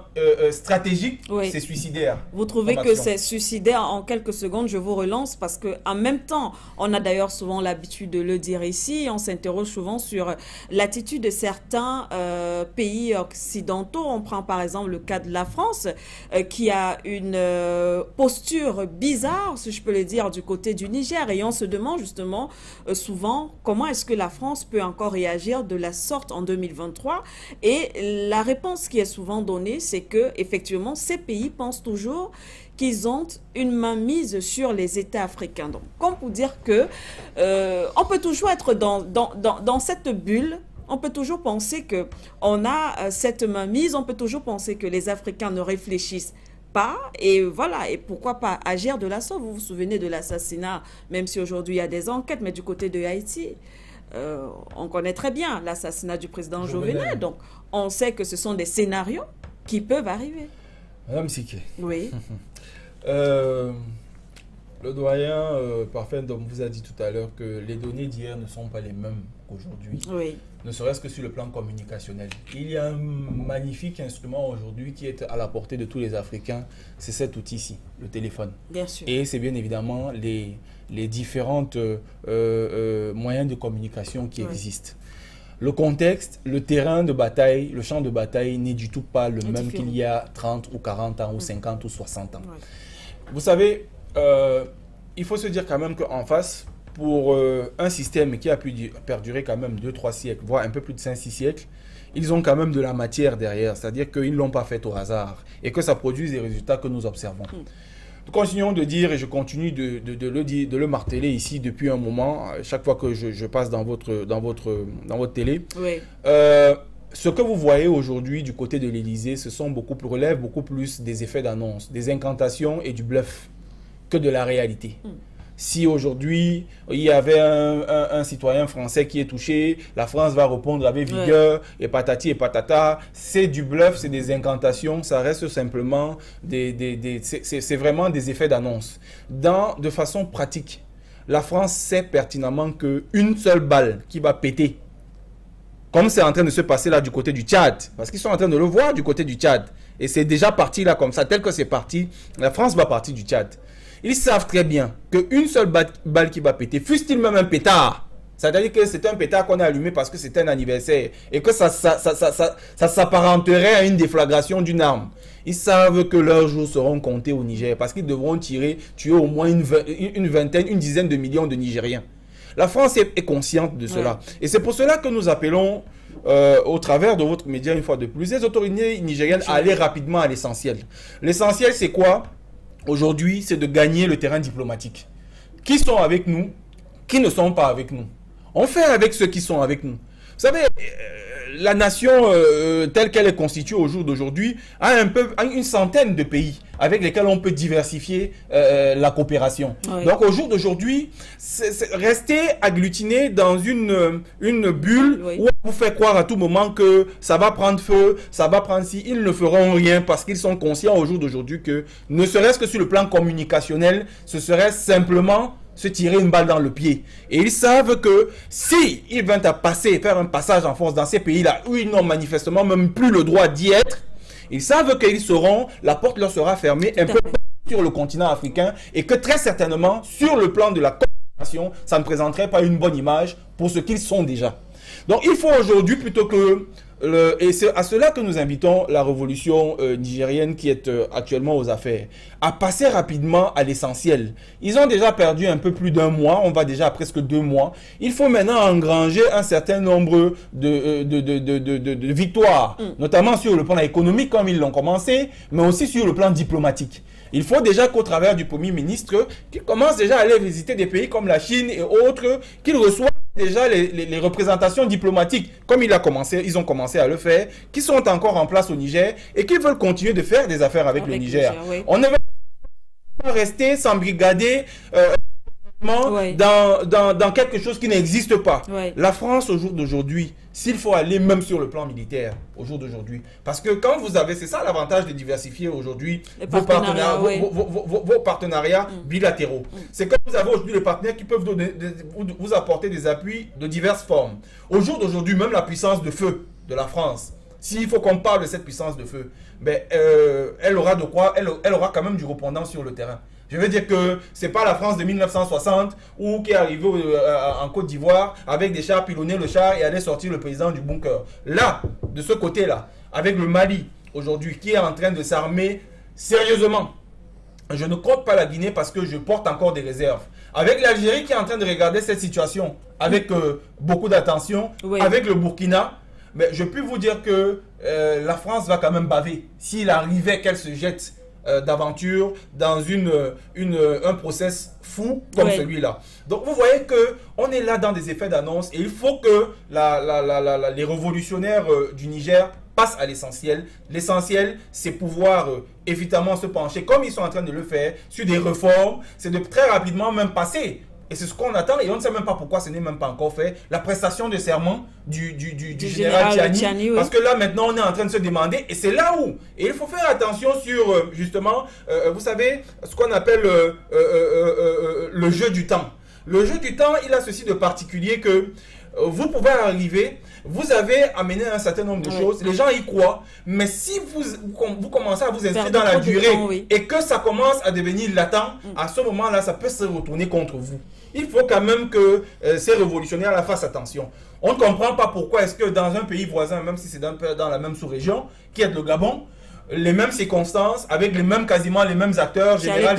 stratégique, c'est suicidaire. Vous trouvez que c'est suicidaire? En quelques secondes, je vous relance parce qu'en même temps, on a d'ailleurs souvent l'habitude de le dire ici, on s'interroge souvent sur l'attitude de certains pays occidentaux. On prend par exemple le cas de la France qui a une posture bizarre, si je peux le dire, du côté du Niger. Et on se demande justement souvent comment est-ce que la France peut encore réagir de la sorte en 2023. Et la réponse qui est souvent donnée, c'est que effectivement, ces pays pensent toujours qu'ils ont une mainmise sur les États africains. Donc, comme pour dire que on peut toujours être dans cette bulle. On peut toujours penser qu'on a cette mainmise. On peut toujours penser que les Africains ne réfléchissent pas. Et voilà. Et pourquoi pas agir de la sorte? Vous vous souvenez de l'assassinat, même si aujourd'hui il y a des enquêtes, mais du côté de Haïti. On connaît très bien l'assassinat du président Jovenel. Donc, on sait que ce sont des scénarios qui peuvent arriver. Madame Siké. Oui. Le doyen Parfait vous a dit tout à l'heure que les données d'hier ne sont pas les mêmes qu'aujourd'hui. Oui. Ne serait-ce que sur le plan communicationnel. Il y a un magnifique instrument aujourd'hui qui est à la portée de tous les Africains. C'est cet outil-ci, le téléphone. Bien sûr. Et c'est bien évidemment les différents moyens de communication qui existent. le contexte, le terrain de bataille, le champ de bataille n'est du tout pas le même qu'il y a 30 ou 40 ans ou 50 ou 60 ans. Ouais. Vous savez, il faut se dire quand même qu'en face, pour un système qui a pu perdurer quand même 2-3 siècles, voire un peu plus de 5-6 siècles, ils ont quand même de la matière derrière, c'est-à-dire qu'ils ne l'ont pas fait au hasard et que ça produit des résultats que nous observons. Nous continuons de dire, et je continue de le marteler ici depuis un moment, chaque fois que je passe dans votre télé. Oui. Ce que vous voyez aujourd'hui du côté de l'Élysée, relève beaucoup plus des effets d'annonce, des incantations et du bluff que de la réalité. Si aujourd'hui, il y avait un citoyen français qui est touché, la France va répondre avec vigueur, et patati et patata. C'est du bluff, c'est des incantations, ça reste simplement c'est vraiment des effets d'annonce. De façon pratique, la France sait pertinemment qu'une seule balle qui va péter, comme c'est en train de se passer là du côté du Tchad, parce qu'ils sont en train de le voir du côté du Tchad, et c'est déjà parti là comme ça, tel que c'est parti, la France va partir du Tchad. Ils savent très bien qu'une seule balle qui va péter, fût-il même un pétard, c'est-à-dire que c'est un pétard qu'on a allumé parce que c'est un anniversaire et que ça s'apparenterait à une déflagration d'une arme. Ils savent que leurs jours seront comptés au Niger parce qu'ils devront tuer au moins une dizaine de millions de Nigériens. La France est consciente de cela. Et c'est pour cela que nous appelons, au travers de votre média, une fois de plus, les autorités nigériennes à aller rapidement à l'essentiel. L'essentiel, c'est quoi? Aujourd'hui, c'est de gagner le terrain diplomatique. Qui sont avec nous? Qui ne sont pas avec nous? On fait avec ceux qui sont avec nous. Vous savez, la nation telle qu'elle est constituée au jour d'aujourd'hui a une centaine de pays avec lesquels on peut diversifier la coopération. Oui. Donc au jour d'aujourd'hui, rester agglutiné dans une bulle où on vous fait croire à tout moment que ça va prendre feu, ça va prendre si, ils ne feront rien parce qu'ils sont conscients au jour d'aujourd'hui que ne serait-ce que sur le plan communicationnel, ce serait simplement se tirer une balle dans le pied. Et ils savent que si ils viennent à faire un passage en force dans ces pays-là où ils n'ont manifestement même plus le droit d'y être, ils savent la porte leur sera fermée un peu sur le continent africain et que très certainement, sur le plan de la coopération, ça ne présenterait pas une bonne image pour ce qu'ils sont déjà. Donc il faut aujourd'hui, plutôt que... et c'est à cela que nous invitons la révolution nigérienne qui est actuellement aux affaires, à passer rapidement à l'essentiel. Ils ont déjà perdu un peu plus d'un mois, on va déjà à presque 2 mois. Il faut maintenant engranger un certain nombre de victoires, notamment sur le plan économique comme ils l'ont commencé, mais aussi sur le plan diplomatique. Il faut déjà qu'au travers du Premier ministre, qu'il commence déjà à aller visiter des pays comme la Chine et autres, qu'il reçoive déjà les représentations diplomatiques, comme ils ont commencé à le faire, qui sont encore en place au Niger et qui veulent continuer de faire des affaires avec le Niger. Oui. On ne va pas rester s'embrigader dans quelque chose qui n'existe pas. Oui. La France, au jour d'aujourd'hui, s'il faut aller même sur le plan militaire, au jour d'aujourd'hui, parce que quand vous avez, c'est ça l'avantage de diversifier aujourd'hui vos partenariats bilatéraux. C'est que vous avez aujourd'hui des partenaires qui peuvent vous apporter des appuis de diverses formes. Au jour d'aujourd'hui, même la puissance de feu de la France, s'il faut qu'on parle de cette puissance de feu, ben, elle aura de quoi, elle aura quand même du répondant sur le terrain. Je veux dire que ce n'est pas la France de 1960 ou qui est arrivée en Côte d'Ivoire avec des chars, pilonner le char et aller sortir le président du bunker. Là, de ce côté-là, avec le Mali aujourd'hui qui est en train de s'armer sérieusement. Je ne compte pas la Guinée parce que je porte encore des réserves. Avec l'Algérie qui est en train de regarder cette situation avec beaucoup d'attention, avec le Burkina, mais je peux vous dire que la France va quand même baver s'il arrivait qu'elle se jette d'aventure dans un process fou comme celui-là. Donc vous voyez que on est là dans des effets d'annonce et il faut que les révolutionnaires du Niger passent à l'essentiel. L'essentiel, c'est pouvoir évidemment se pencher, comme ils sont en train de le faire, sur des réformes. C'est de très rapidement même passer. Et c'est ce qu'on attend et on ne sait même pas pourquoi ce n'est même pas encore fait. La prestation de serment du général Tchiani. Parce que là, maintenant, on est en train de se demander, et c'est là où, et il faut faire attention sur, justement, vous savez, ce qu'on appelle le jeu du temps. Le jeu du temps, il a ceci de particulier que vous pouvez arriver, vous avez amené un certain nombre de choses, les gens y croient, mais si vous commencez à vous inscrire dans la durée et que ça commence à devenir latent, à ce moment-là, ça peut se retourner contre vous. Il faut quand même que ces révolutionnaires fassent attention. On ne comprend pas pourquoi est-ce que dans un pays voisin, même si c'est dans la même sous-région, qui est le Gabon, les mêmes circonstances, avec quasiment les mêmes acteurs, général,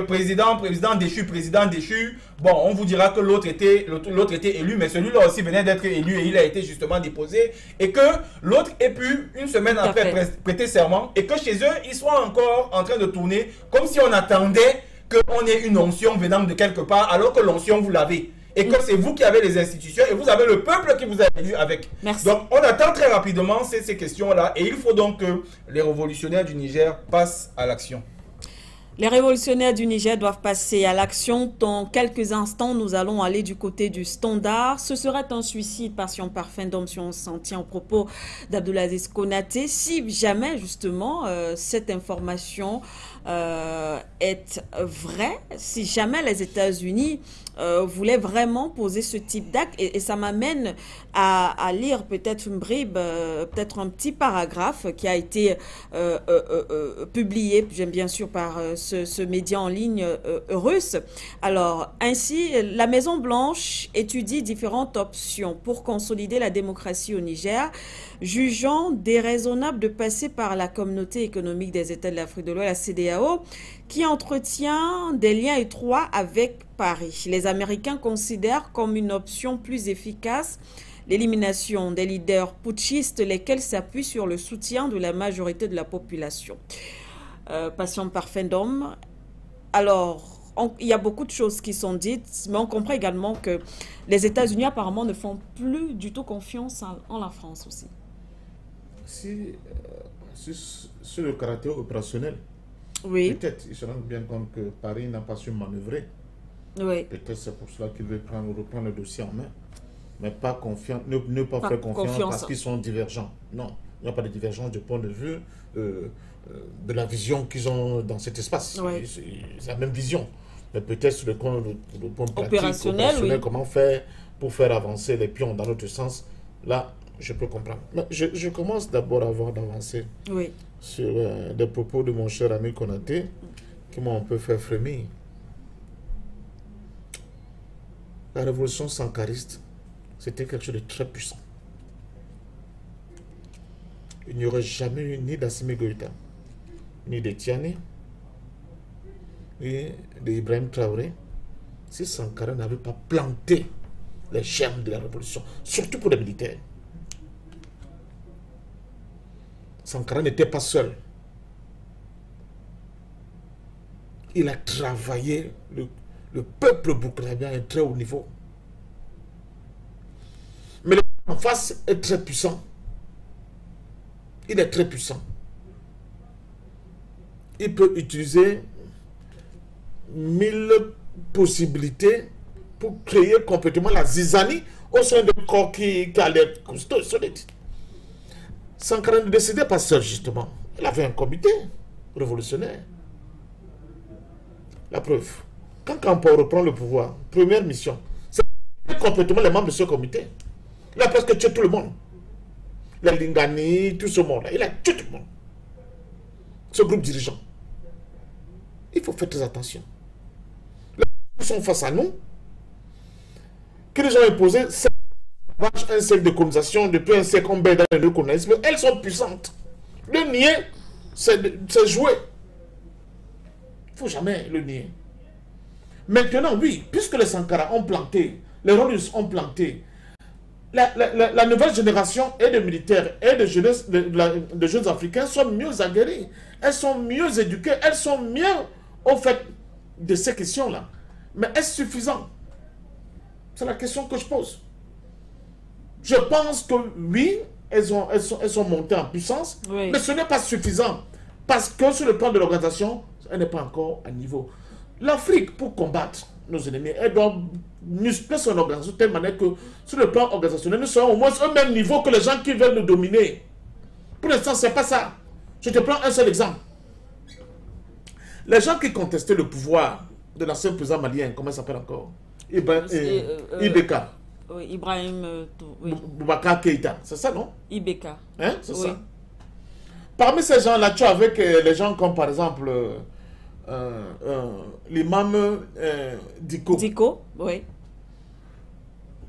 président déchu. Bon, on vous dira que l'autre était élu, mais celui-là aussi venait d'être élu et il a été justement déposé. Et que l'autre ait pu, une semaine après, prêter serment, et que chez eux, ils soient encore en train de tourner comme si on attendait qu'on ait une onction venant de quelque part, alors que l'onction, vous l'avez. Et que c'est vous qui avez les institutions et vous avez le peuple qui vous a élu avec. Merci. Donc, on attend très rapidement ces questions-là et il faut donc que les révolutionnaires du Niger passent à l'action. Les révolutionnaires du Niger doivent passer à l'action. Dans quelques instants, nous allons aller du côté du Standard. Ce serait un suicide passion par fin d'homme si on s'en tient au propos d'Abdelaziz Konaté. Si jamais, justement, cette information est vraie, si jamais les États-Unis voulaient vraiment poser ce type d'acte, et ça m'amène à lire peut-être une bribe, peut-être un petit paragraphe qui a été publié, j'aime bien sûr, par ce média en ligne russe. Alors, ainsi, la Maison-Blanche étudie différentes options pour consolider la démocratie au Niger, jugeant déraisonnable de passer par la communauté économique des États de l'Afrique de l'Ouest, la CEDEAO, qui entretient des liens étroits avec Paris. Les Américains considèrent comme une option plus efficace l'élimination des leaders putschistes, lesquels s'appuient sur le soutien de la majorité de la population. Passion par fin d'homme. Alors, il y a beaucoup de choses qui sont dites, mais on comprend également que les États-Unis apparemment ne font plus du tout confiance en la France aussi. Sur le caractère opérationnel, peut-être ils se rendent bien compte que Paris n'a pas su manœuvrer. Peut-être c'est pour cela qu'il veut reprendre le dossier en main. Mais pas confiant, ne pas faire confiance parce qu'ils sont divergents. Non, il n'y a pas de divergence du point de vue de la vision qu'ils ont dans cet espace. C'est la même vision. Mais peut-être sur le point pratique, opérationnel, comment faire pour faire avancer les pions dans l'autre sens, là, je peux comprendre. Mais je commence d'abord à avoir d'avancées sur des propos de mon cher ami Konaté qui m'ont un peu fait frémir. La révolution sankariste, c'était quelque chose de très puissant. Il n'y aurait jamais eu ni d'Assimi Goïta, ni de Tiani, ni d'Ibrahim Traoré, si Sankara n'avait pas planté les germes de la révolution, surtout pour les militaires. Sankara n'était pas seul. Il a travaillé le peuple burkinabé à un très haut niveau. Mais le en face est très puissant. Il est très puissant. Il peut utiliser 1000 possibilités pour créer complètement la zizanie au sein d'un corps qui a l'air solide. Sankara ne décidait pas seul, justement. Il avait un comité révolutionnaire. La preuve, quand Kampo reprend le pouvoir, première mission, c'est complètement les membres de ce comité. Il a presque tué tout le monde. Les Lingani, tout ce monde-là. Il a tué tout le monde. Ce groupe dirigeant. Il faut faire très attention. Les gens sont face à nous, qui nous ont imposé un siècle de colonisation depuis un siècle en dans le colonialisme. Elles sont puissantes. Le nier, c'est jouer. Il ne faut jamais le nier. Maintenant, oui, puisque les Sankara ont planté, les Rolus ont planté, la nouvelle génération et de militaires et de jeunes Africains sont mieux aguerris. Elles sont mieux éduquées. Elles sont mieux au fait de ces questions-là. Mais est-ce suffisant? C'est la question que je pose. Je pense que oui, elles sont montées en puissance, mais ce n'est pas suffisant. Parce que sur le plan de l'organisation, elle n'est pas encore à niveau. L'Afrique, pour combattre nos ennemis, elle doit muscler son organisation de telle manière que sur le plan organisationnel, nous serons au moins au même niveau que les gens qui veulent nous dominer. Pour l'instant, ce n'est pas ça. Je te prends un seul exemple. Les gens qui contestaient le pouvoir de l'ancien président malien, comment il s'appelle encore? Ibeka. Oui, Ibrahim oui. Boubacar Keïta, c'est ça, non? Ibeka. Hein, c'est oui. ça. Parmi ces gens-là, tu as avec les gens comme par exemple l'imam Diko. Diko, oui.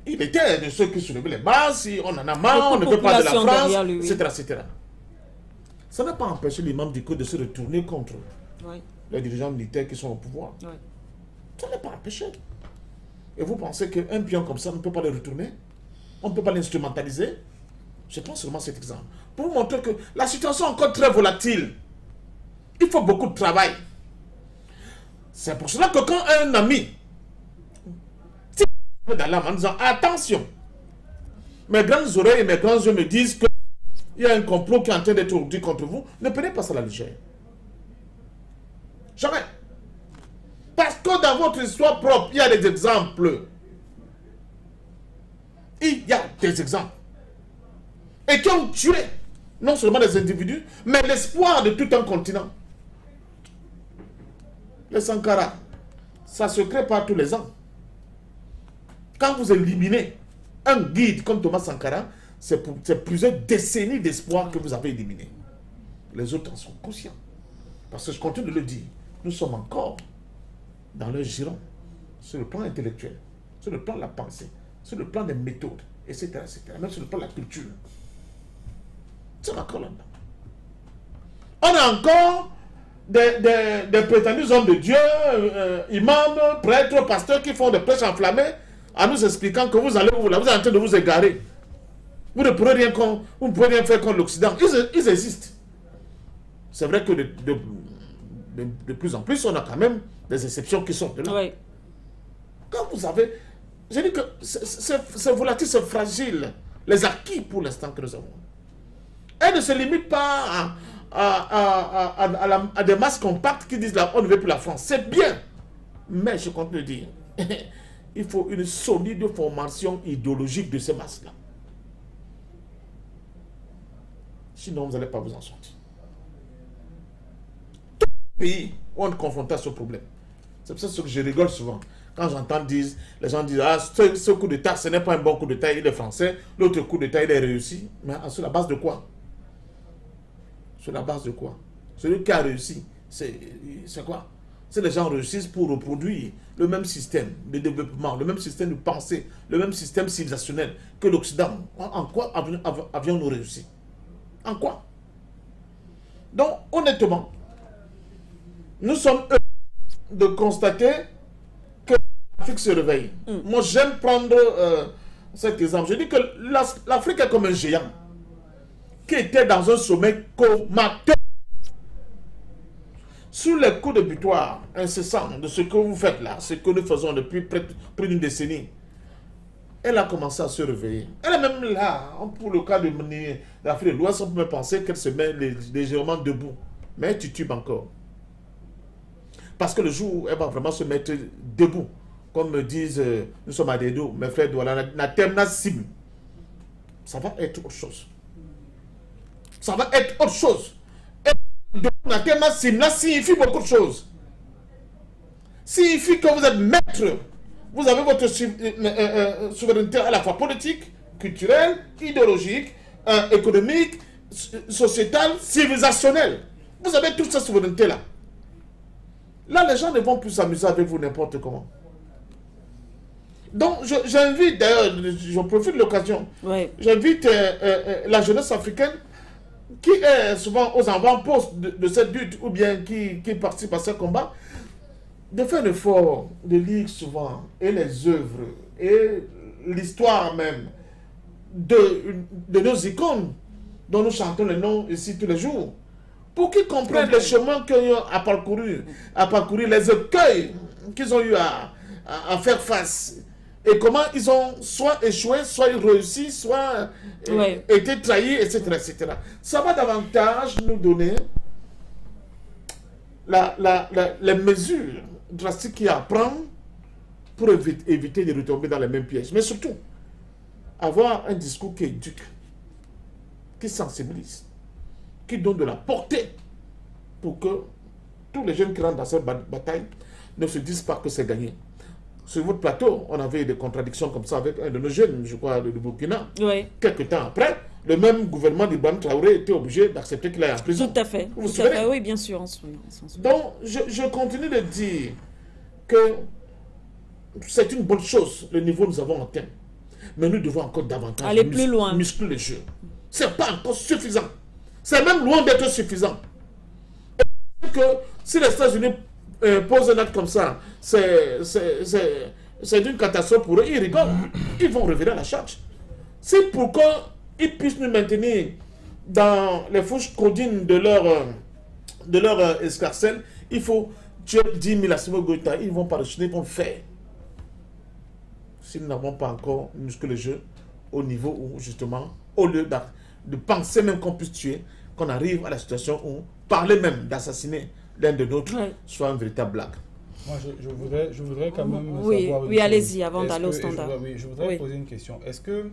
Il était de ceux qui soulevaient les bases, si on en a marre, on ne veut pas de la France, lui, oui. etc. Ça n'a pas empêché l'imam Diko de se retourner contre oui. les dirigeants militaires qui sont au pouvoir. Oui. Ça n'a pas empêché. Et vous pensez qu'un pion comme ça, on ne peut pas le retourner? On ne peut pas l'instrumentaliser? Je prends seulement cet exemple. Pour vous montrer que la situation est encore très volatile. Il faut beaucoup de travail. C'est pour cela que quand un ami dans l'âme en disant attention, mes grandes oreilles et mes grands yeux me disent qu'il y a un complot qui est en train d'être ourdi contre vous, ne prenez pas ça à la légère. Jamais. Parce que dans votre histoire propre, il y a des exemples. Il y a des exemples. Et qui ont tué non seulement des individus, mais l'espoir de tout un continent. Les Sankara, ça se crée pas tous les ans. Quand vous éliminez un guide comme Thomas Sankara, c'est plusieurs décennies d'espoir que vous avez éliminé. Les autres en sont conscients. Parce que je continue de le dire, nous sommes encore dans le giron, sur le plan intellectuel, sur le plan de la pensée, sur le plan des méthodes, etc., etc., même sur le plan de la culture. C'est encore là-dedans. On a encore des prétendus hommes de Dieu, imams, prêtres, pasteurs qui font des prêches enflammées en nous expliquant que vous êtes en train de vous égarer. Vous ne pourrez rien, faire contre l'Occident. Ils existent. C'est vrai que de plus en plus, on a quand même des exceptions qui sortent de là. Oui. Quand vous avez... J'ai dit que c'est volatile, c'est fragile. Les acquis pour l'instant que nous avons. Elle ne se limite pas à des masses compactes qui disent là, on ne veut plus la France. C'est bien. Mais je compte le dire. Il faut une solide formation idéologique de ces masses-là. Sinon, vous n'allez pas vous en sortir. Tout le pays ont confronté à ce problème. C'est pour ça que je rigole souvent. Quand j'entends les gens disent ah, ce coup d'État, ce n'est pas un bon coup d'État, il est français. L'autre coup d'État, il est réussi. Mais sur la base de quoi? Sur la base de quoi? Celui qui a réussi, c'est quoi? C'est les gens réussissent pour reproduire le même système de développement, le même système de pensée, le même système civilisationnel que l'Occident. En quoi avions-nous réussi? En quoi? Donc, honnêtement, nous sommes heureux de constater que l'Afrique se réveille. Moi, j'aime prendre cet exemple. Je dis que l'Afrique est comme un géant qui était dans un sommet comateux. Sous les coups de butoir incessants de ce que vous faites là, ce que nous faisons depuis près d'une décennie, elle a commencé à se réveiller. Elle est même là, pour le cas de l'Afrique de l'Ouest, on peut penser qu'elle se met légèrement debout. Mais elle titube encore. Parce que le jour où elle va vraiment se mettre debout, comme me disent, nous sommes à Dedo, mes frères Douala, na cible, ça va être autre chose. Ça va être autre chose. Cela signifie beaucoup de choses. Signifie que vous êtes maître. Vous avez votre souveraineté à la fois politique, culturelle, idéologique, économique, sociétale, civilisationnelle. Vous avez toute cette souveraineté-là. Là, les gens ne vont plus s'amuser avec vous n'importe comment. Donc, j'invite, d'ailleurs, je profite de l'occasion, j'invite la jeunesse africaine qui est souvent aux avant-postes de cette lutte ou bien qui participe à ce combat, de faire l'effort de lire souvent et les œuvres et l'histoire même de nos icônes dont nous chantons les noms ici tous les jours, pour qu'ils comprennent les chemins qu'ils ont à parcourir, les écueils qu'ils ont eu à faire face. Et comment ils ont soit échoué, soit réussi, soit été trahis, etc., etc. Ça va davantage nous donner les mesures drastiques qu'il y a à prendre pour éviter de retomber dans les mêmes pièges. Mais surtout, avoir un discours qui éduque, qui sensibilise, qui donne de la portée pour que tous les jeunes qui rentrent dans cette bataille ne se disent pas que c'est gagné. sur votre plateau, on avait des contradictions comme ça avec un de nos jeunes, je crois, de Burkina. Oui. Quelques temps après, le même gouvernement d'Ibrahim Traoré était obligé d'accepter qu'il aille en prison. Tout à fait. Vous vous souvenez? Oui, bien sûr, on se souvient. Donc, je continue de dire que c'est une bonne chose, le niveau que nous avons atteint. Mais nous devons encore davantage aller plus loin. Muscler le jeu. Ce n'est pas encore suffisant. C'est même loin d'être suffisant. Et que si les États-Unis posent un acte comme ça, c'est une catastrophe pour eux. Ils rigolent. Ils vont revenir à la charge. C'est pourquoi ils puissent nous maintenir dans les fourches codines de leur escarcelle. Il faut tuer 10 000 Assimi Goïta. Ils vont pas rejeter, ils vont le faire. Si nous n'avons pas encore musclé le jeu au niveau où, justement, au lieu de penser même qu'on puisse tuer, qu'on arrive à la situation où parler même d'assassiner l'un de l'autre soit une véritable blague. Moi, je voudrais quand même savoir... Oui, allez-y, avant d'aller au standard. Je voudrais poser une question. Est-ce que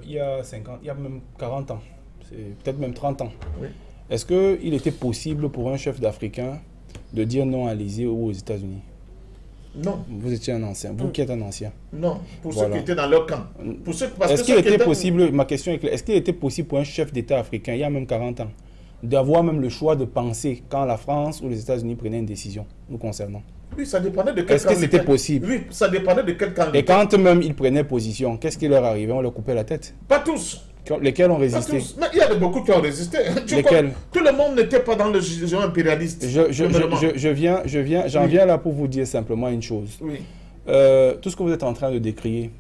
il y a 50, il y a même 40 ans, peut-être même 30 ans, est-ce qu'il était possible pour un chef d'Africain de dire non à l'Élysée ou aux États-Unis? Non. Vous étiez un ancien, vous qui êtes un ancien. Non, pour ceux qui étaient dans leur camp. Est-ce qu'il était possible, ma question est claire, est-ce qu'il était possible pour un chef d'État africain, il y a même 40 ans, d'avoir même le choix de penser quand la France ou les États-Unis prenaient une décision nous concernant? Oui, ça dépendait de quel camp. Est-ce que c'était possible? Oui, ça dépendait de quel camp. Et quand même ils prenaient position, qu'est-ce qui leur arrivait? On leur coupait la tête? Pas tous. Lesquels ont résisté? Mais il y a beaucoup qui ont résisté. Lesquels? Tout le monde n'était pas dans le giron impérialiste. J'en viens là pour vous dire simplement une chose. Oui. Tout ce que vous êtes en train de décrire,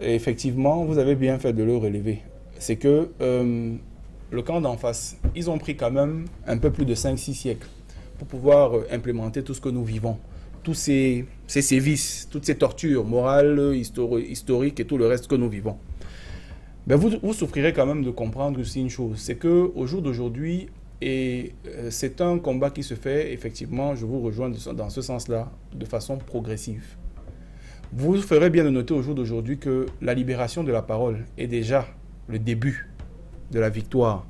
effectivement, vous avez bien fait de le relever. C'est que le camp d'en face, ils ont pris quand même un peu plus de 5-6 siècles pour pouvoir implémenter tout ce que nous vivons. Tous ces sévices, toutes ces tortures morales, historiques et tout le reste que nous vivons. Ben vous souffrirez quand même de comprendre aussi une chose, c'est qu'au jour d'aujourd'hui, et c'est un combat qui se fait, effectivement, je vous rejoins dans ce sens-là, de façon progressive. Vous ferez bien de noter au jour d'aujourd'hui que la libération de la parole est déjà le début de la victoire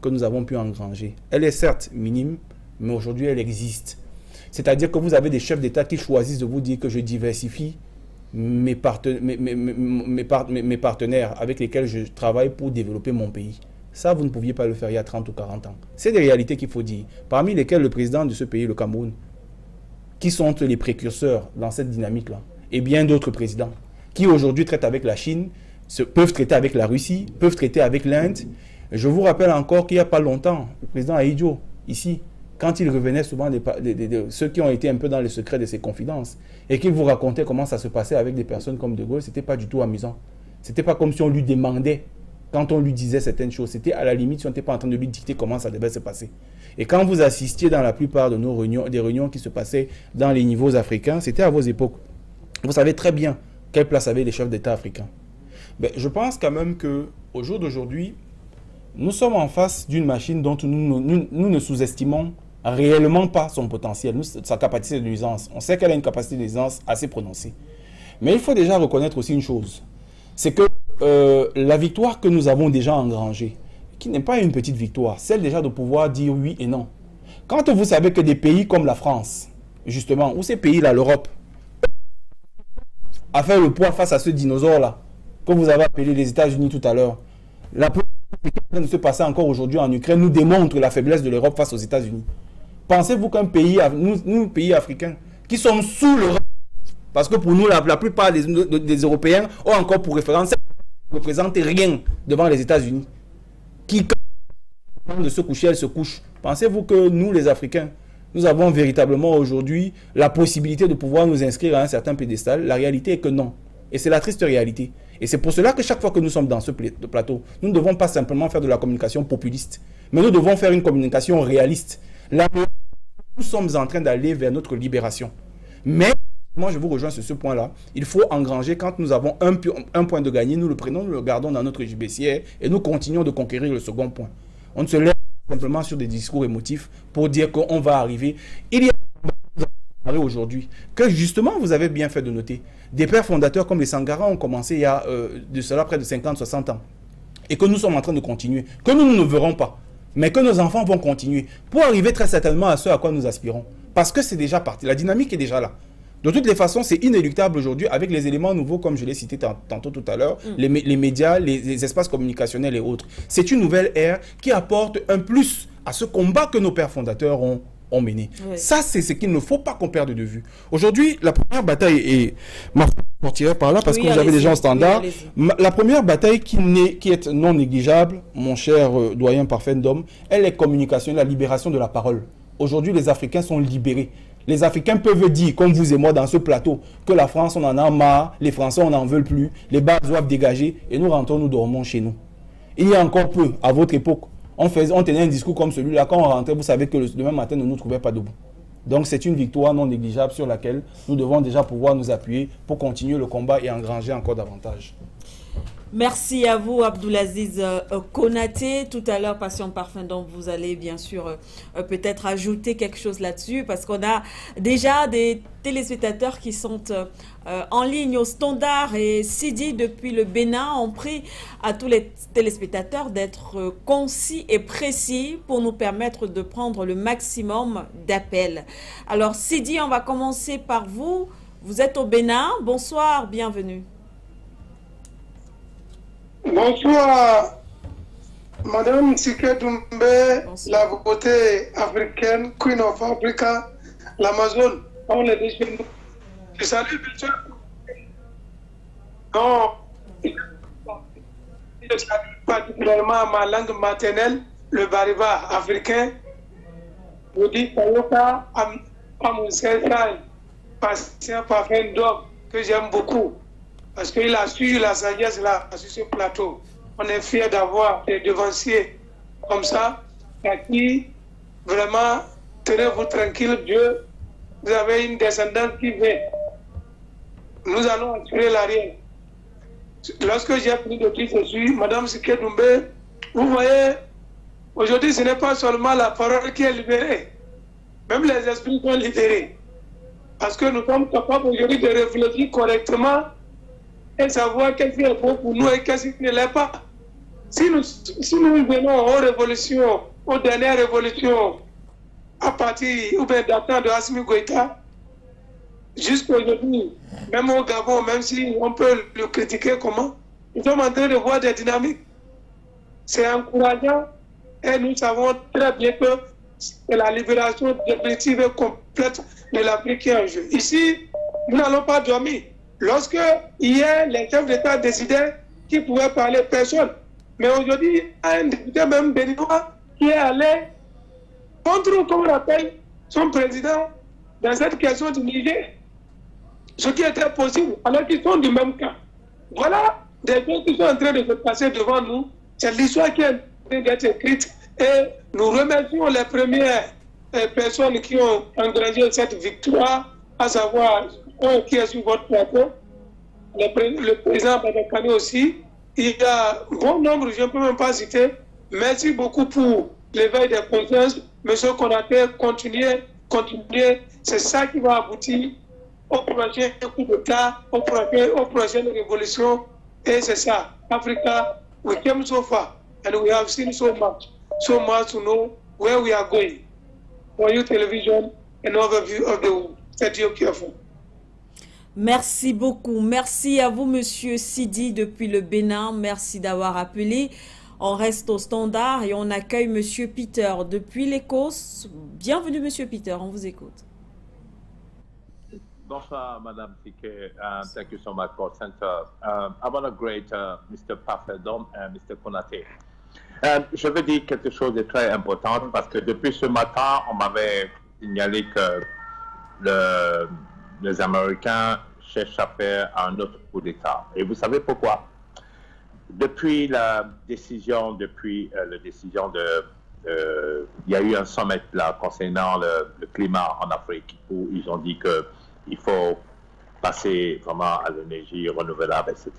que nous avons pu engranger. Elle est certes minime, mais aujourd'hui elle existe. C'est-à-dire que vous avez des chefs d'État qui choisissent de vous dire que je diversifie mes partenaires avec lesquels je travaille pour développer mon pays. Ça, vous ne pouviez pas le faire il y a 30 ou 40 ans. C'est des réalités qu'il faut dire. Parmi lesquelles le président de ce pays, le Cameroun, qui sont les précurseurs dans cette dynamique-là, et bien d'autres présidents, qui aujourd'hui traitent avec la Chine, peuvent traiter avec la Russie, peuvent traiter avec l'Inde. Je vous rappelle encore qu'il n'y a pas longtemps, le président Ahidjo, ici, quand il revenait souvent de ceux qui ont été un peu dans le secret de ses confidences, et qu'il vous racontait comment ça se passait avec des personnes comme De Gaulle, ce n'était pas du tout amusant. Ce n'était pas comme si on lui demandait, quand on lui disait certaines choses. C'était à la limite si on n'était pas en train de lui dicter comment ça devait se passer. Et quand vous assistiez dans la plupart de nos réunions, des réunions qui se passaient dans les niveaux africains, c'était à vos époques. Vous savez très bien quelle place avaient les chefs d'État africains. Mais je pense quand même qu'au jour d'aujourd'hui, nous sommes en face d'une machine dont nous ne sous-estimons réellement pas son potentiel, sa capacité de nuisance. On sait qu'elle a une capacité de nuisance assez prononcée. Mais il faut déjà reconnaître aussi une chose, c'est que la victoire que nous avons déjà engrangée, qui n'est pas une petite victoire, celle déjà de pouvoir dire oui et non. Quand vous savez que des pays comme la France, justement, ou ces pays-là, l'Europe, a fait le poids face à ce dinosaure-là, que vous avez appelé les États-Unis tout à l'heure, la politique qui est en train de se passer encore aujourd'hui en Ukraine nous démontre la faiblesse de l'Europe face aux États-Unis. Pensez-vous qu'un pays, nous pays africains, qui sommes sous l'Europe, parce que pour nous, la plupart des Européens ont encore pour référence, ne représentent rien devant les États-Unis, qui, quand de se coucher, elles se couchent. Pensez-vous que nous, les Africains, nous avons véritablement aujourd'hui la possibilité de pouvoir nous inscrire à un certain piédestal? La réalité est que non. Et c'est la triste réalité. Et c'est pour cela que chaque fois que nous sommes dans ce plateau, nous ne devons pas simplement faire de la communication populiste, mais nous devons faire une communication réaliste. Là, nous sommes en train d'aller vers notre libération. Mais, moi je vous rejoins sur ce point-là, il faut engranger quand nous avons un point de gagné, nous le prenons, nous le gardons dans notre gibecière et nous continuons de conquérir le second point. On ne se laisse simplement sur des discours émotifs pour dire qu'on va arriver. Il y a aujourd'hui que justement vous avez bien fait de noter. Des pères fondateurs comme les Sangara ont commencé il y a de cela près de 50-60 ans. Et que nous sommes en train de continuer, que nous ne verrons pas, mais que nos enfants vont continuer pour arriver très certainement à ce à quoi nous aspirons. Parce que c'est déjà parti, la dynamique est déjà là. De toutes les façons, c'est inéluctable aujourd'hui avec les éléments nouveaux, comme je l'ai cité tantôt tout à l'heure, les médias, les espaces communicationnels et autres. C'est une nouvelle ère qui apporte un plus à ce combat que nos pères fondateurs ont mené. Oui. Ça, c'est ce qu'il ne faut pas qu'on perde de vue. Aujourd'hui, la première bataille, et ma sortirait par là parce que vous avez des gens standards. La première bataille qui est non négligeable, mon cher doyen Parfendom, elle est communication, la libération de la parole. Aujourd'hui, les Africains sont libérés. Les Africains peuvent dire, comme vous et moi dans ce plateau, que la France, on en a marre, les Français, on n'en veut plus, les bars doivent dégager, et nous rentrons, nous dormons chez nous. Il y a encore peu, à votre époque, on tenait un discours comme celui-là, quand on rentrait, vous savez que le demain matin, ne nous trouvait pas debout. Donc c'est une victoire non négligeable sur laquelle nous devons déjà pouvoir nous appuyer pour continuer le combat et engranger encore davantage. Merci à vous, Abdoulaziz Konaté. Tout à l'heure, Passion Parfum, donc vous allez bien sûr peut-être ajouter quelque chose là-dessus parce qu'on a déjà des téléspectateurs qui sont en ligne au standard et Sidi depuis le Bénin ont pris à tous les téléspectateurs d'être concis et précis pour nous permettre de prendre le maximum d'appels. Alors Sidi, on va commencer par vous. Vous êtes au Bénin. Bonsoir, bienvenue. Bonsoir, Madame Sike Doumbé, la beauté africaine, Queen of Africa, l'Amazon, on le dit chez nous. Je salue bien sûr. Non, je salue particulièrement ma langue maternelle, le bariba africain. Je dis Tayoka à mon sergent, patient parfum d'homme, que j'aime beaucoup. Parce qu'il a su la sagesse là, sur ce plateau. On est fiers d'avoir des devanciers comme ça, à qui vraiment, tenez-vous tranquille, Dieu, vous avez une descendance qui vient. Nous allons assurer l'arrière. Lorsque j'ai pris de qui je suis, Madame Sike Doumbé, vous voyez, aujourd'hui ce n'est pas seulement la parole qui est libérée, même les esprits sont libérés. Parce que nous sommes capables aujourd'hui de réfléchir correctement et savoir qu'est-ce qui est bon pour nous et qu'est-ce qui ne l'est pas. Si nous venons aux révolutions, aux dernières révolutions, à partir ou bien datant de Assimi Goïta, jusqu'à aujourd'hui, même au Gabon, même si on peut le critiquer comment, nous sommes en train de voir des dynamiques. C'est encourageant et nous savons très bien que c'est la libération définitive et complète de l'Afrique qui est en jeu. Ici, nous n'allons pas dormir. Lorsque hier, les chefs d'État décidaient qu'ils pouvaient parler personne. Mais aujourd'hui, il y a un député même béninois qui est allé contre, comme on appelle, son président dans cette question du Niger. Ce qui était possible, alors qu'ils sont du même cas. Voilà des choses qui sont en train de se passer devant nous. C'est l'histoire qui est en train d'être écrite. Et nous remercions les premières personnes qui ont engrangé cette victoire, à savoir qui est sur votre plateau, le président Badakani aussi. Il y a bon nombre, je ne peux même pas citer. Merci beaucoup pour l'éveil des consciences. Monsieur Konaté, continuez. C'est ça qui va aboutir au prochain coup d'État, aux prochaines révolutions. Et c'est ça. Africa, we came so far and we have seen so much to know where we are going. For you television, an overview of the world. Thank you careful. Merci beaucoup. Merci à vous, Monsieur Sidi, depuis le Bénin. Merci d'avoir appelé. On reste au standard et on accueille Monsieur Peter depuis l'Écosse. Bienvenue, Monsieur Peter. On vous écoute. Bonsoir, Madame Sike. Thank you so much for center. I want to greet Mr. Parfendom and Mr. Konaté. Je veux dire quelque chose de très important parce que depuis ce matin, on m'avait signalé que les Américains cherchent à faire un autre coup d'État. Et vous savez pourquoi? Depuis la décision, il y a eu un sommet là concernant le climat en Afrique où ils ont dit qu'il faut passer vraiment à l'énergie renouvelable, etc.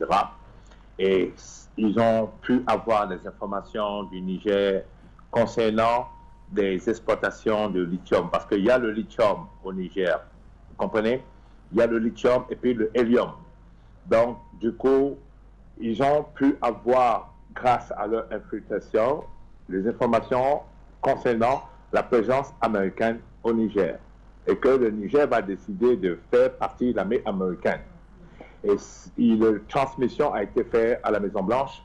Et ils ont pu avoir des informations du Niger concernant des exploitations de lithium, parce qu'il y a le lithium au Niger, vous comprenez? Il y a le lithium et puis le hélium. Donc, du coup, ils ont pu avoir, grâce à leur infiltration, les informations concernant la présence américaine au Niger. et que le Niger va décider de faire partie de l'armée américaine. Et la transmission a été faite à la Maison-Blanche.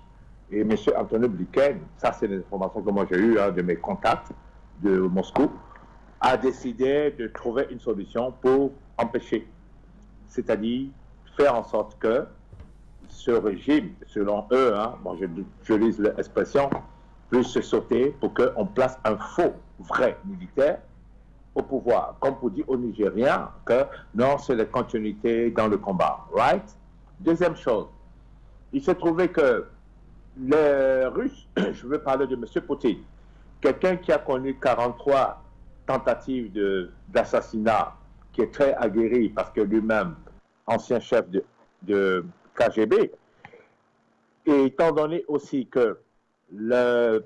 Et M. Anthony Blinken, ça c'est l'information que moi j'ai eue de mes contacts de Moscou, a décidé de trouver une solution pour empêcher, c'est-à-dire faire en sorte que ce régime, selon eux, bon, je lis l'expression, puisse se sauter pour qu'on place un faux, vrai militaire au pouvoir, comme pour dire aux Nigériens que non, c'est la continuité dans le combat, right? Deuxième chose, il s'est trouvé que les Russes, je veux parler de M. Poutine, quelqu'un qui a connu 43 tentatives d'assassinat, qui est très aguerri parce que lui-même, ancien chef de KGB, et étant donné aussi que le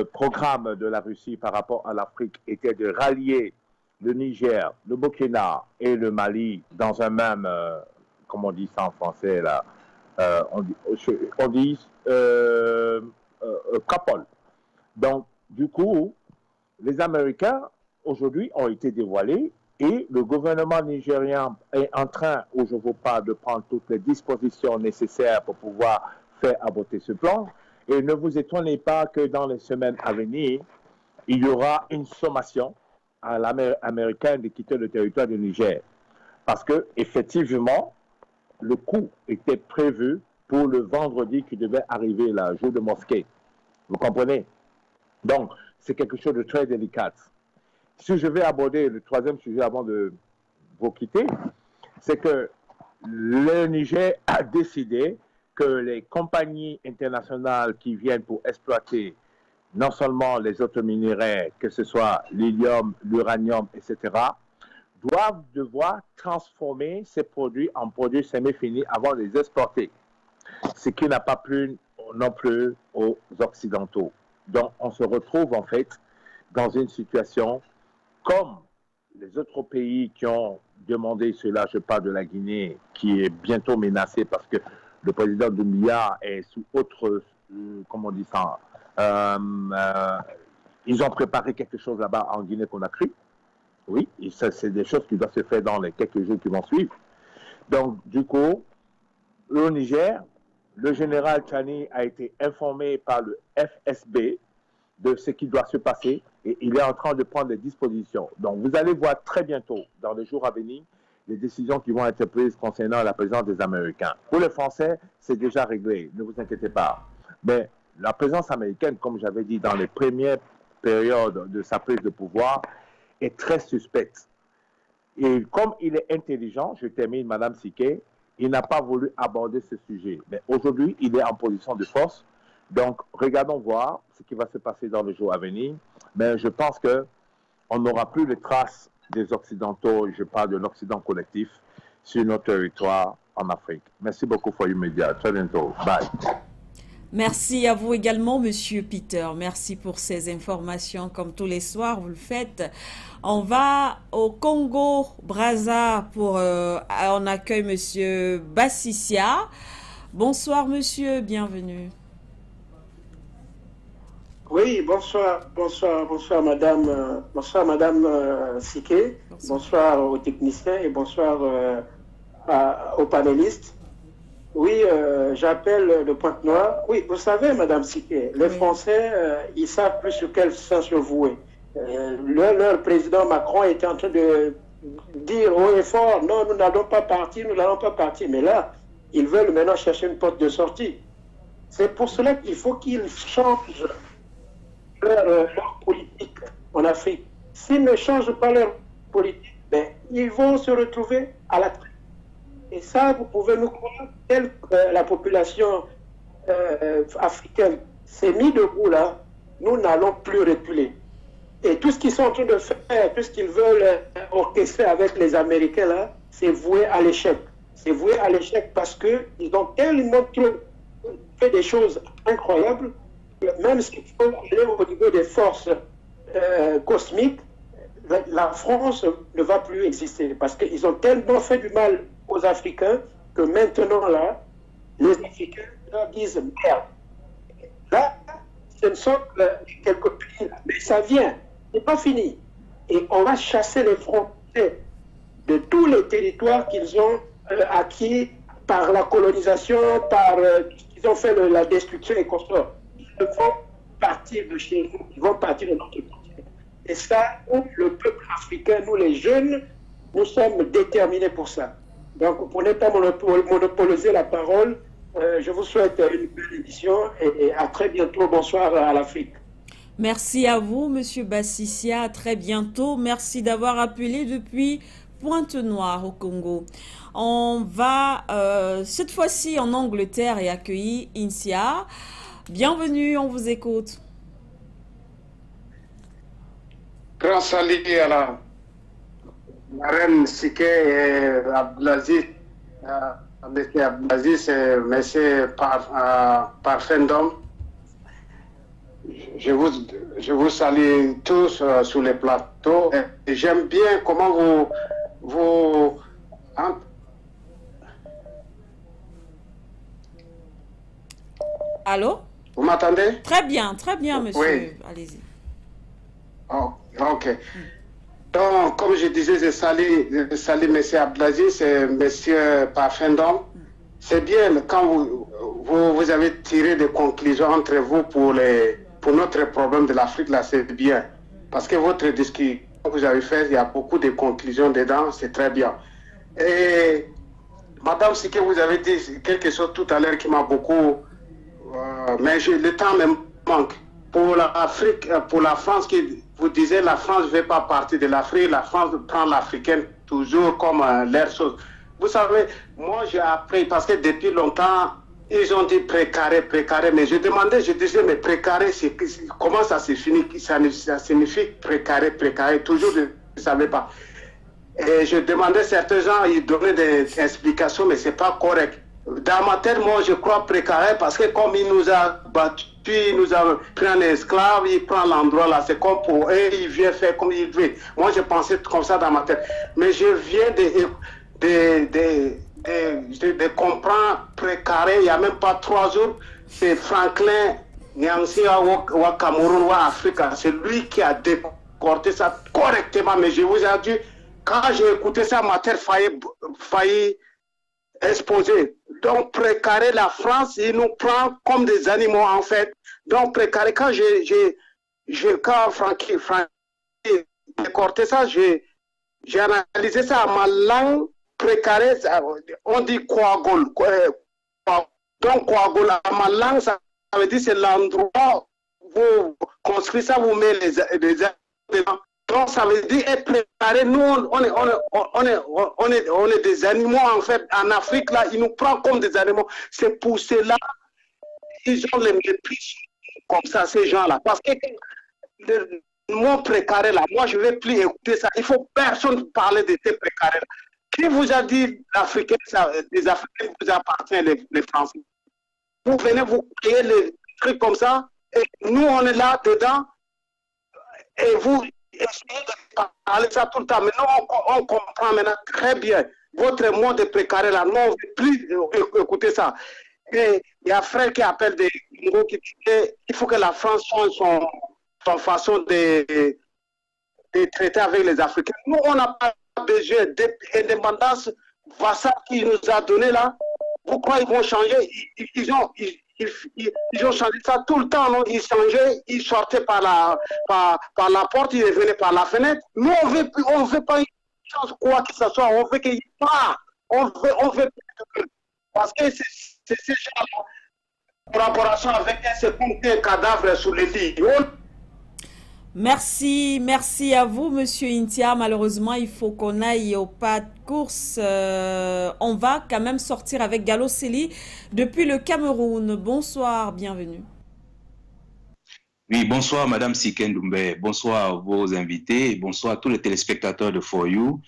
programme de la Russie par rapport à l'Afrique était de rallier le Niger, le Burkina et le Mali dans un même, comment on dit ça en français là, on dit couple. Donc, du coup, les Américains, aujourd'hui, ont été dévoilés et le gouvernement nigérien est en train, où je vous parle, de prendre toutes les dispositions nécessaires pour pouvoir faire aborter ce plan. Et ne vous étonnez pas que dans les semaines à venir, il y aura une sommation à l'armée américaine de quitter le territoire du Niger. Parce que, effectivement, le coup était prévu pour le vendredi qui devait arriver, le jour de mosquée. Vous comprenez? Donc, c'est quelque chose de très délicat. Si je vais aborder le troisième sujet avant de vous quitter, c'est que le Niger a décidé que les compagnies internationales qui viennent pour exploiter non seulement les autres minéraux, que ce soit l'hélium, l'uranium, etc., doivent devoir transformer ces produits en produits semi-finis avant de les exporter. Ce qui n'a pas plu non plus aux Occidentaux. Donc, on se retrouve en fait dans une situation comme les autres pays qui ont demandé cela. Je parle de la Guinée, qui est bientôt menacée parce que le président Doumbouya est sous autre, comment on dit ça, ils ont préparé quelque chose là-bas en Guinée-Conakry. Oui, et ça, c'est des choses qui doivent se faire dans les quelques jours qui vont suivre. Donc, du coup, au Niger, le général Tchani a été informé par le FSB de ce qui doit se passer et il est en train de prendre des dispositions. Donc, vous allez voir très bientôt, dans les jours à venir, les décisions qui vont être prises concernant la présence des Américains. Pour les Français, c'est déjà réglé, ne vous inquiétez pas. Mais la présence américaine, comme j'avais dit dans les premières périodes de sa prise de pouvoir, est très suspecte. Et comme il est intelligent, je termine, Madame Siké, il n'a pas voulu aborder ce sujet. Mais aujourd'hui, il est en position de force. Donc, regardons voir ce qui va se passer dans les jours à venir. Mais je pense qu'on n'aura plus les traces des Occidentaux, je parle de l'Occident collectif, sur notre territoire en Afrique. Merci beaucoup pour médias. Très bientôt. Bye. Merci à vous également, Monsieur Peter. Merci pour ces informations. Comme tous les soirs, vous le faites. On va au Congo, Brazza, on accueille Monsieur Bassissia. Bonsoir, monsieur. Bienvenue. Oui, bonsoir, madame Siké. Bonsoir aux techniciens et bonsoir aux panélistes. Oui, j'appelle le Pointe-Noire. Oui, vous savez, madame Siké, les Français, ils savent plus sur quel sens se vouer. Leur président Macron était en train de dire haut et fort, non, nous n'allons pas partir, Mais là, ils veulent maintenant chercher une porte de sortie. C'est pour cela qu'il faut qu'ils changent leur politique en Afrique. S'ils ne changent pas leur politique, ben, ils vont se retrouver à la traite. Et ça, vous pouvez nous croire, telle que la population africaine s'est mise debout là, nous n'allons plus reculer. Et tout ce qu'ils sont en train de faire, tout ce qu'ils veulent orchestrer avec les Américains là, c'est voué à l'échec. C'est voué à l'échec parce qu'ils ont tellement fait des choses incroyables. Même s'il faut aller au niveau des forces cosmiques, la France ne va plus exister parce qu'ils ont tellement fait du mal aux Africains que maintenant, là, les Africains leur disent merde. Là, ce ne sont que quelques pays, mais ça vient, c'est pas fini. Et on va chasser les fronts profiter de tous les territoires qu'ils ont acquis par la colonisation, par qu'ils ont fait la destruction et consorts. Ils vont partir de chez nous, ils vont partir de notre continent. Et ça, nous, le peuple africain, nous les jeunes, nous sommes déterminés pour ça. Donc, pour ne pas monopoliser la parole, je vous souhaite une belle édition et à très bientôt. Bonsoir à l'Afrique. Merci à vous, Monsieur Bassissia. À très bientôt. Merci d'avoir appelé depuis Pointe-Noire au Congo. On va cette fois-ci en Angleterre et accueillir Insia. Bienvenue, on vous écoute. Grand salut à la reine Siké et Abdelaziz. M. Abdelaziz et M. Parfendom. Je vous salue tous sur les plateaux. J'aime bien comment vous Allô? Vous m'entendez? Très bien, monsieur. Oui. Allez-y. Oh, ok. Donc, comme je disais, je salue M. Abdelaziz et M. Parfendom. C'est bien quand vous avez tiré des conclusions entre vous pour notre problème de l'Afrique, là, c'est bien. Parce que votre discussion que vous avez fait, il y a beaucoup de conclusions dedans, c'est très bien. Et Madame, ce que vous avez dit, quelque chose tout à l'heure qui m'a beaucoup... mais le temps me manque. Pour l'Afrique, pour la France, qui vous disiez, la France ne fait pas partie de l'Afrique, la France prend l'Africaine toujours comme l'air chose. Vous savez, moi j'ai appris, parce que depuis longtemps, ils ont dit précaré, mais je disais, mais précaré, comment ça se finit? Ça signifie précaré, toujours je ne savais pas. Et je demandais certains gens, ils donnaient des explications, mais ce n'est pas correct. Dans ma tête, moi je crois précaré, parce que comme il nous a battus, il nous a pris un esclave, il prend l'endroit là, c'est comme pour eux, il vient faire comme il veut. Moi je pensais comme ça dans ma tête. Mais je viens de comprendre précaré, il n'y a même pas 3 jours, c'est Franklin Nyang'si au Cameroun ou à Afrique, c'est lui qui a décorté ça correctement, mais je vous ai dit, quand j'ai écouté ça, ma tête failli exploser. Donc précaré, la France, il nous prend comme des animaux en fait. Donc précaré, quand quand Francky décorté ça, j'ai analysé ça à ma langue. Précaré, on dit coagule. Donc coagule, à ma langue, ça veut dire c'est l'endroit où vous construisez ça, vous mettez les dedans. Donc ça veut dire être préparé. Nous, on est des animaux en fait. En Afrique, là, ils nous prennent comme des animaux. C'est pour cela qu'ils ont les mépris comme ça, ces gens-là. Parce que le mot précaré, là, moi, je ne vais plus écouter ça. Il ne faut personne parler de ces précarés là. Qui vous a dit l'Africain, les Africains vous appartiennent, les Français? Vous venez vous créer les trucs comme ça, et nous, on est là dedans, et vous essayez de parler ça tout le temps. Mais nous, on comprend maintenant très bien votre mot de précaré là. Nous, on ne veut plus écouter ça. Et il y a un frère qui appelle des Congo qui dit qu'il faut que la France change son façon de traiter avec les Africains. Nous, on n'a pas besoin d'indépendance vassale qu'il nous a donné là. Vous croyez qu'ils vont changer? Ils ont changé ça tout le temps, non? Ils changeaient, ils sortaient par la porte, ils revenaient par la fenêtre. Nous, on veut pas une chose, quoi que ce soit, on veut qu'il parte. On veut parce que c'est ces gens-là, en collaboration avec un second cadavre sous les lits. Merci à vous, Monsieur Intia. Malheureusement, il faut qu'on aille au pas de course. On va quand même sortir avec Gallo Seli depuis le Cameroun. Bonsoir, bienvenue. Oui, bonsoir, Madame Siké Doumbé. Bonsoir à vos invités et bonsoir à tous les téléspectateurs de For You.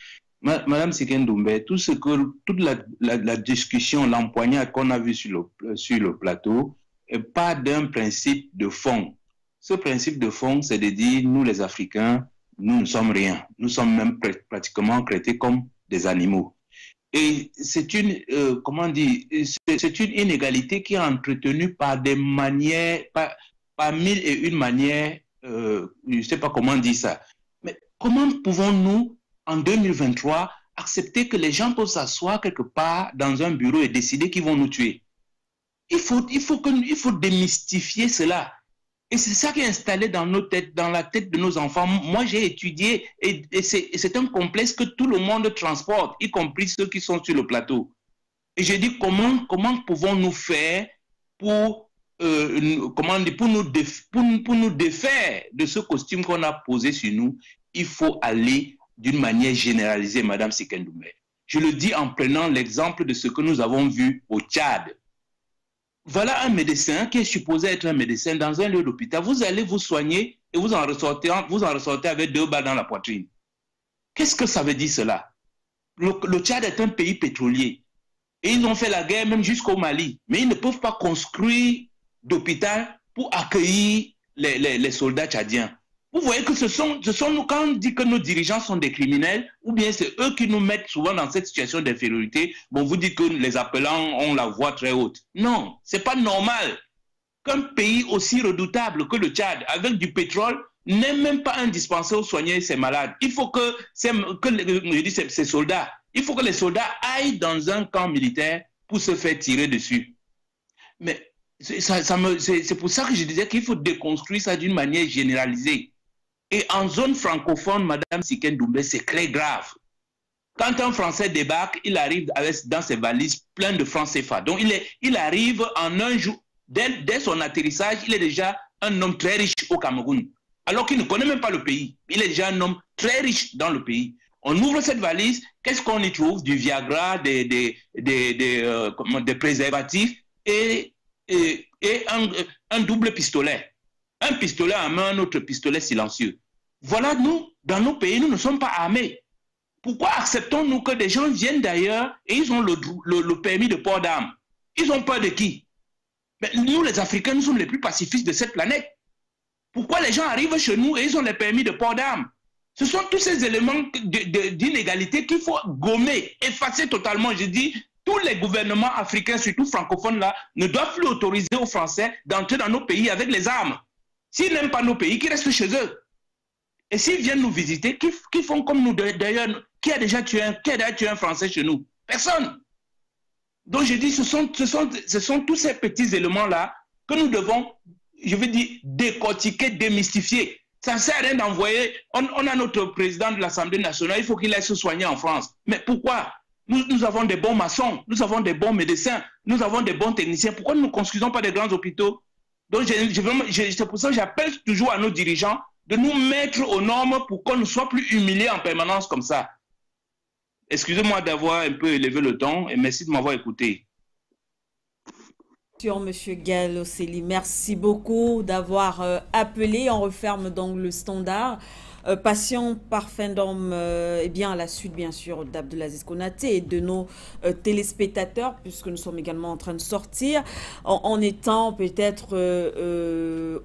Madame Siké Doumbé, toute la discussion, l'empoignade qu'on a vue sur le plateau, pas d'un principe de fond. Ce principe de fond, c'est de dire, nous les Africains, nous ne sommes rien. Nous sommes même pratiquement traités comme des animaux. Et c'est une, c'est une inégalité qui est entretenue par des manières, par 1001 manières, je ne sais pas comment dire ça. Mais comment pouvons-nous en 2023, accepter que les gens peuvent s'asseoir quelque part dans un bureau et décider qu'ils vont nous tuer. Il faut démystifier cela. Et c'est ça qui est installé dans nos têtes, dans la tête de nos enfants. Moi, j'ai étudié et c'est un complexe que tout le monde transporte, y compris ceux qui sont sur le plateau. Et j'ai dit comment pouvons-nous faire pour nous défaire de ce costume qu'on a posé sur nous. Il faut aller d'une manière généralisée, Madame Sikeng Doumbé. Je le dis en prenant l'exemple de ce que nous avons vu au Tchad. Voilà un médecin qui est supposé être un médecin dans un lieu d'hôpital. Vous allez vous soigner et vous en ressortez avec 2 balles dans la poitrine. Qu'est-ce que ça veut dire cela? Le Tchad est un pays pétrolier. Et ils ont fait la guerre même jusqu'au Mali. Mais ils ne peuvent pas construire d'hôpital pour accueillir les soldats tchadiens. Vous voyez que ce sont nous, quand on dit que nos dirigeants sont des criminels, ou bien c'est eux qui nous mettent souvent dans cette situation d'infériorité. Bon, vous dites que les appelants ont la voix très haute. Non, c'est pas normal qu'un pays aussi redoutable que le Tchad, avec du pétrole, n'ait même pas un dispensaire où soigner ses malades. Il faut que ces soldats, il faut que les soldats aillent dans un camp militaire pour se faire tirer dessus. Mais c'est pour ça que je disais qu'il faut déconstruire ça d'une manière généralisée. Et en zone francophone, Madame Sikeng Doumbé, c'est très grave. Quand un Français débarque, il arrive dans ses valises plein de francs CFA. Donc il arrive en un jour, dès son atterrissage, il est déjà un homme très riche au Cameroun. Alors qu'il ne connaît même pas le pays. Il est déjà un homme très riche dans le pays. On ouvre cette valise, qu'est-ce qu'on y trouve? Du Viagra, des préservatifs et un double pistolet. Un pistolet à main, un autre pistolet silencieux. Voilà, nous, dans nos pays, nous ne sommes pas armés. Pourquoi acceptons-nous que des gens viennent d'ailleurs et ils ont le permis de port d'armes? Ils ont peur de qui? Mais nous, les Africains, nous sommes les plus pacifistes de cette planète. Pourquoi les gens arrivent chez nous et ils ont les permis de port d'armes? Ce sont tous ces éléments d'inégalité qu'il faut gommer, effacer totalement. Je dis, tous les gouvernements africains, surtout francophones là, ne doivent plus autoriser aux Français d'entrer dans nos pays avec les armes. S'ils n'aiment pas nos pays, qu'ils restent chez eux. Et s'ils viennent nous visiter, qui font comme nous d'ailleurs? Qui a déjà tué un Français chez nous? Personne. Donc je dis, ce sont tous ces petits éléments-là que nous devons, je veux dire, décortiquer, démystifier. Ça ne sert à rien d'envoyer. On a notre président de l'Assemblée nationale, il faut qu'il aille se soigner en France. Mais pourquoi? Nous avons des bons maçons, nous avons des bons médecins, nous avons des bons techniciens. Pourquoi nous ne construisons pas des grands hôpitaux? Donc c'est pour ça que j'appelle toujours à nos dirigeants de nous mettre aux normes pour qu'on ne soit plus humiliés en permanence comme ça. Excusez-moi d'avoir un peu élevé le ton et merci de m'avoir écouté. Monsieur Gaël Osséli, merci beaucoup d'avoir appelé. On referme donc le standard. Patient Parfendom, et bien à la suite bien sûr d'Abdelaziz Konaté et de nos téléspectateurs, puisque nous sommes également en train de sortir, en étant peut-être,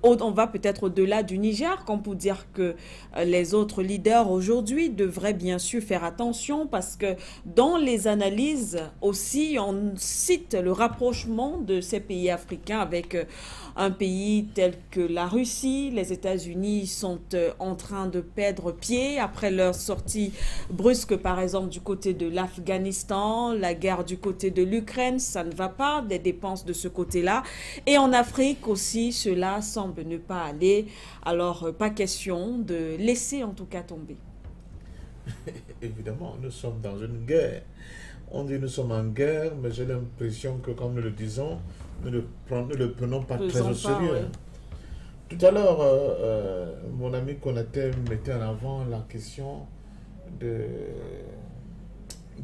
on va peut-être au-delà du Niger, comme pour dire que les autres leaders aujourd'hui devraient bien sûr faire attention, parce que dans les analyses aussi, on cite le rapprochement de ces pays africains avec un pays tel que la Russie. Les États-Unis sont en train de perdre pied après leur sortie brusque, par exemple, du côté de l'Afghanistan, la guerre du côté de l'Ukraine, ça ne va pas, des dépenses de ce côté-là. Et en Afrique aussi, cela semble ne pas aller. Alors, pas question de laisser en tout cas tomber. Évidemment, nous sommes dans une guerre. On dit nous sommes en guerre, mais j'ai l'impression que, comme nous le disons, nous ne le prenons pas très au sérieux. Ouais. Tout à l'heure, mon ami Konaté mettait en avant la question de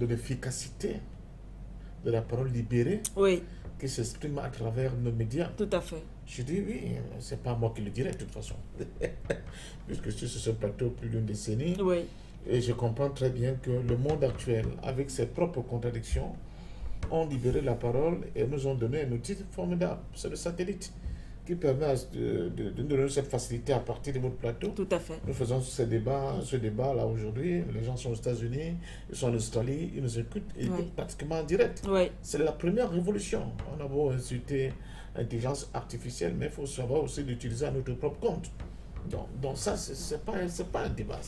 l'efficacité de la parole libérée, oui, qui s'exprime à travers nos médias. Tout à fait. Je dis oui, c'est pas moi qui le dirais de toute façon, puisque je suis sur ce plateau plus d'une décennie. Oui. Et je comprends très bien que le monde actuel, avec ses propres contradictions, ont libéré la parole et nous ont donné un outil formidable. C'est le satellite qui permet de nous donner cette facilité à partir de notre plateau. Tout à fait. Nous faisons ce débat là aujourd'hui. Les gens sont aux États-Unis, ils sont en Australie, ils nous écoutent, ils écoutent pratiquement en direct. Oui. C'est la première révolution. On a beau insulter l'intelligence artificielle, mais il faut savoir aussi l'utiliser à notre propre compte. Donc ça, c'est pas un débat.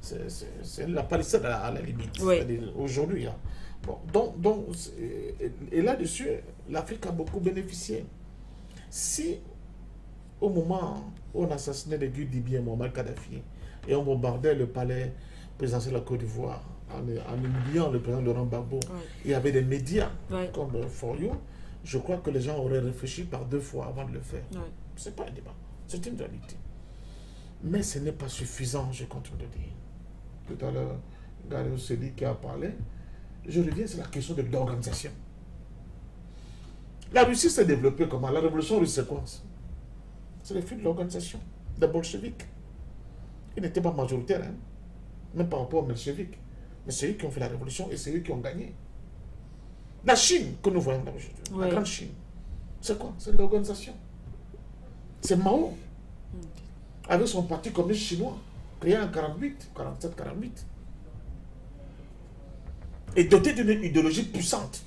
c'est la palissade à la limite. Oui. Aujourd'hui. Hein. Bon, donc, et là-dessus, l'Afrique a beaucoup bénéficié. Si, au moment où on assassinait le Guy Libyen, Mohamed Kadhafi, et on bombardait le palais présidentiel de la Côte d'Ivoire, en humiliant le président Laurent Gbagbo, il y avait des médias comme For You, je crois que les gens auraient réfléchi par 2 fois avant de le faire. Ce n'est pas un débat, c'est une réalité. Mais ce n'est pas suffisant, je continue de dire. Tout à l'heure, Gary Osseli qui a parlé, je reviens sur la question de l'organisation. La Russie s'est développée comment? La révolution russe, c'est quoi? C'est le fruit de l'organisation des bolcheviks. Ils n'étaient pas majoritaires, hein, même par rapport aux bolcheviks. Mais c'est eux qui ont fait la révolution et c'est eux qui ont gagné. La Chine que nous voyons là aujourd'hui, la grande Chine, c'est quoi? C'est l'organisation. C'est Mao, avec son parti communiste chinois, créé en 48, 47, 48. Et doté d'une idéologie puissante.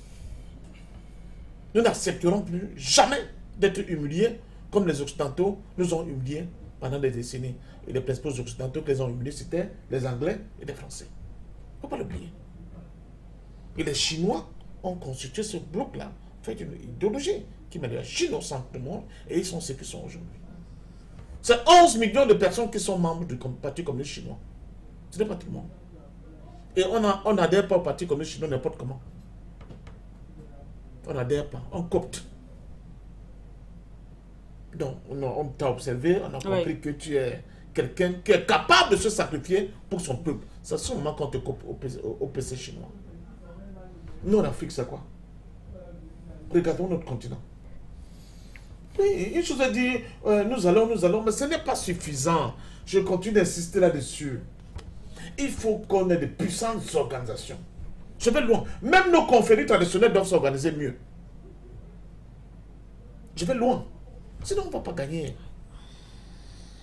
Nous n'accepterons plus jamais d'être humiliés comme les Occidentaux nous ont humiliés pendant des décennies. Et les principaux Occidentaux qui les ont humiliés, c'était les Anglais et les Français. Il ne faut pas l'oublier. Et les Chinois ont constitué ce bloc-là, fait une idéologie qui met la Chine au centre du monde, et ils sont ceux qui sont aujourd'hui. C'est 11 millions de personnes qui sont membres du Parti communiste chinois. Ce n'est pas tout le monde. Et on n'adhère pas au Parti communiste chinois n'importe comment. On n'adhère pas, on copte. Donc, on t'a observé, on a compris que tu es quelqu'un qui est capable de se sacrifier pour son peuple. C'est à ce moment qu'on te coupe au PC chinois. Nous, en Afrique, c'est quoi? Regardons notre continent. Oui, une chose à dire, nous allons, mais ce n'est pas suffisant. Je continue d'insister là-dessus. Il faut qu'on ait de puissantes organisations. Je vais loin. Même nos confréries traditionnelles doivent s'organiser mieux. Je vais loin. Sinon, on ne va pas gagner.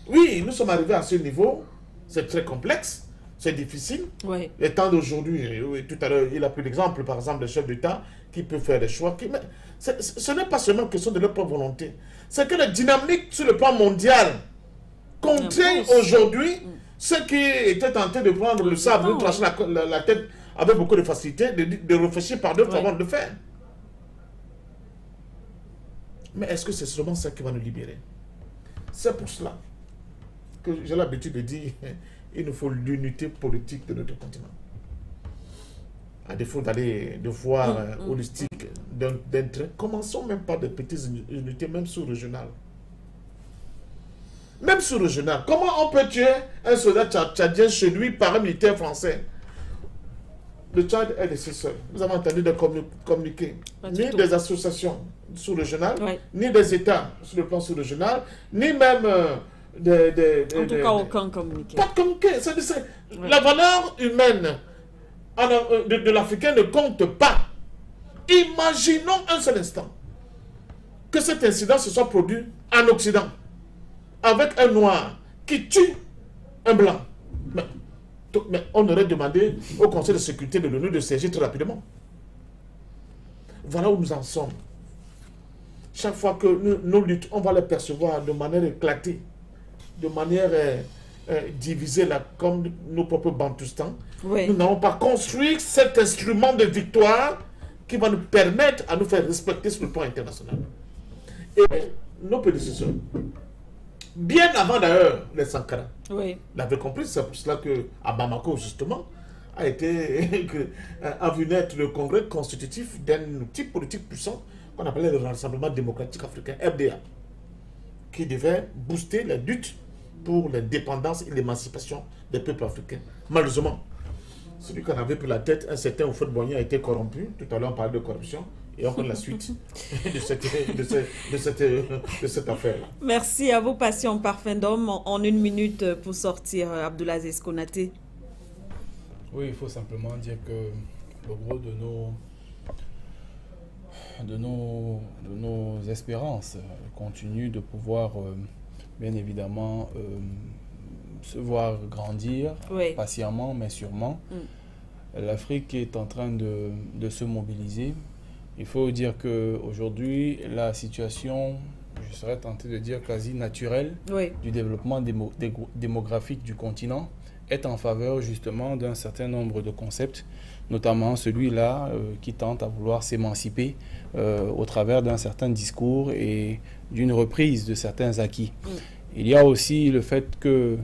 Oui, nous sommes arrivés à ce niveau. C'est très complexe. C'est difficile. Oui. Les temps d'aujourd'hui, oui, tout à l'heure, il a pris l'exemple, par exemple, des chefs d'État qui peuvent faire des choix. Mais ce n'est pas seulement une question de leur propre volonté. C'est que la dynamique sur le plan mondial contraint aujourd'hui ceux qui étaient tentés de prendre le sabre, de trancher la tête avec beaucoup de facilité, de réfléchir par d'autres avant de le faire. Mais est-ce que c'est seulement ça qui va nous libérer? C'est pour cela que j'ai l'habitude de dire il nous faut l'unité politique de notre continent. À défaut de voir holistique, d'intérêt, commençons même par des petites unités, même sous-régionales. Même sous-régionales. Comment on peut tuer un soldat tchadien chez lui par un militaire français? Le Tchad est laissé seul. Nous avons entendu de communiquer. Ni des associations sous-régionales, ni des États sur le plan sous-régional, ni même en tout cas, aucun communiqué. Pas de communiqué. La valeur humaine de l'Africain ne compte pas. Imaginons un seul instant que cet incident se soit produit en Occident, avec un noir qui tue un blanc. Mais on aurait demandé au Conseil de sécurité de l'ONU de siéger très rapidement. Voilà où nous en sommes. Chaque fois que nous luttons, on va les percevoir de manière éclatée, de manière divisée, là, comme nos propres Bantoustans. Oui. Nous n'avons pas construit cet instrument de victoire qui va nous permettre à nous faire respecter sur le plan international. Et nos prédécesseurs, bien avant d'ailleurs les Sankara, l'avaient compris. C'est pour cela qu'à Bamako, justement, a vu naître le congrès constitutif d'un outil politique puissant qu'on appelait le Rassemblement démocratique africain, RDA, qui devait booster la lutte pour l'indépendance et l'émancipation des peuples africains. Malheureusement, celui qu'on avait pris la tête, un certain Houphouët-Boigny, a été corrompu. Tout à l'heure, on parlait de corruption. Et on prend la suite de cette affaire-là. Merci à vous, Passion Parfum d'Homme. En 1 minute pour sortir, Abdelaziz Konaté. Oui, il faut simplement dire que le gros de nos espérances continue de pouvoir, bien évidemment, se voir grandir patiemment, mais sûrement. L'Afrique est en train de se mobiliser. Il faut dire qu'aujourd'hui, la situation, je serais tenté de dire quasi naturelle, du développement démographique du continent est en faveur justement d'un certain nombre de concepts, notamment celui-là qui tente à vouloir s'émanciper au travers d'un certain discours et d'une reprise de certains acquis. Il y a aussi le fait que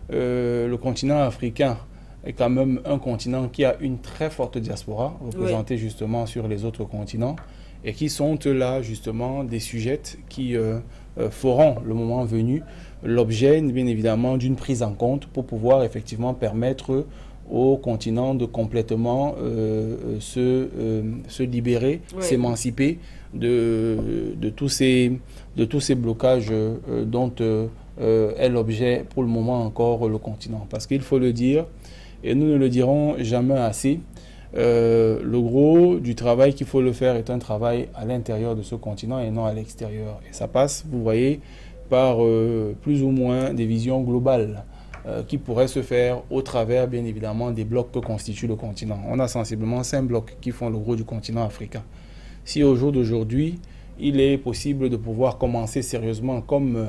le continent africain est quand même un continent qui a une très forte diaspora, représentée justement sur les autres continents, et qui sont là justement des sujets qui feront, le moment venu, l'objet bien évidemment d'une prise en compte pour pouvoir effectivement permettre au continent de complètement se libérer, s'émanciper de tous ces blocages dont est l'objet pour le moment encore le continent. Parce qu'il faut le dire, et nous ne le dirons jamais assez, le gros du travail qu'il faut le faire est un travail à l'intérieur de ce continent et non à l'extérieur. Et ça passe, vous voyez, par plus ou moins des visions globales qui pourraient se faire au travers, bien évidemment, des blocs que constitue le continent. On a sensiblement 5 blocs qui font le gros du continent africain. Si au jour d'aujourd'hui, il est possible de pouvoir commencer sérieusement, comme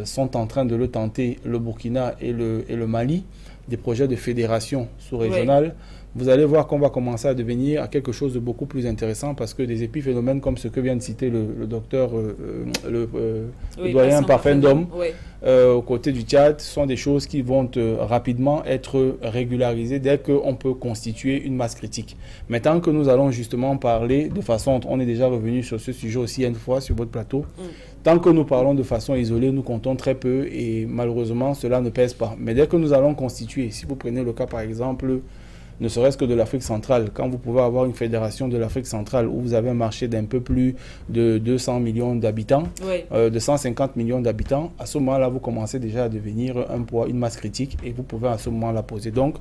sont en train de le tenter le Burkina et le Mali, des projets de fédération sous-régionale, vous allez voir qu'on va commencer à devenir à quelque chose de beaucoup plus intéressant parce que des épiphénomènes comme ce que vient de citer le docteur, le doyen Parfendom, aux côtés du Tchad, sont des choses qui vont rapidement être régularisées dès qu'on peut constituer une masse critique. Mais tant que nous allons justement parler de façon, on est déjà revenu sur ce sujet aussi une fois sur votre plateau, tant que nous parlons de façon isolée, nous comptons très peu et malheureusement cela ne pèse pas. Mais dès que nous allons constituer, si vous prenez le cas par exemple, ne serait-ce que de l'Afrique centrale, quand vous pouvez avoir une fédération de l'Afrique centrale où vous avez un marché d'un peu plus de 200 millions d'habitants, de 150 millions d'habitants, à ce moment-là, vous commencez déjà à devenir un poids, une masse critique et vous pouvez à ce moment-là poser. Donc,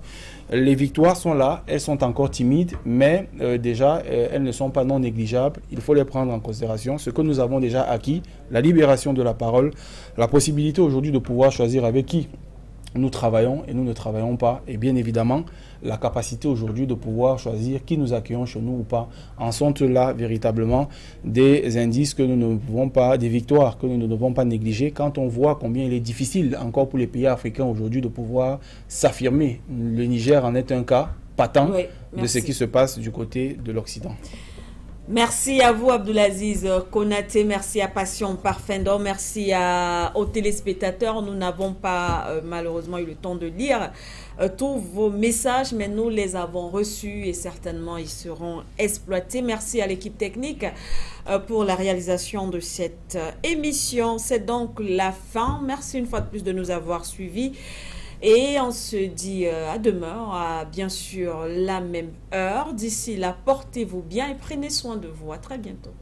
les victoires sont là, elles sont encore timides, mais déjà, elles ne sont pas non négligeables. Il faut les prendre en considération. Ce que nous avons déjà acquis, la libération de la parole, la possibilité aujourd'hui de pouvoir choisir avec qui nous travaillons et nous ne travaillons pas, et bien évidemment la capacité aujourd'hui de pouvoir choisir qui nous accueillons chez nous ou pas, en sont là véritablement des indices que nous ne pouvons pas, des victoires que nous ne devons pas négliger quand on voit combien il est difficile encore pour les pays africains aujourd'hui de pouvoir s'affirmer. Le Niger en est un cas patent de ce qui se passe du côté de l'Occident. Merci à vous Abdoulaziz Konaté, merci à Passion Parfendom, merci aux téléspectateurs. Nous n'avons pas malheureusement eu le temps de lire tous vos messages, mais nous les avons reçus et certainement ils seront exploités. Merci à l'équipe technique pour la réalisation de cette émission. C'est donc la fin. Merci une fois de plus de nous avoir suivis. Et on se dit à demain, à bien sûr la même heure. D'ici là, portez-vous bien et prenez soin de vous. À très bientôt.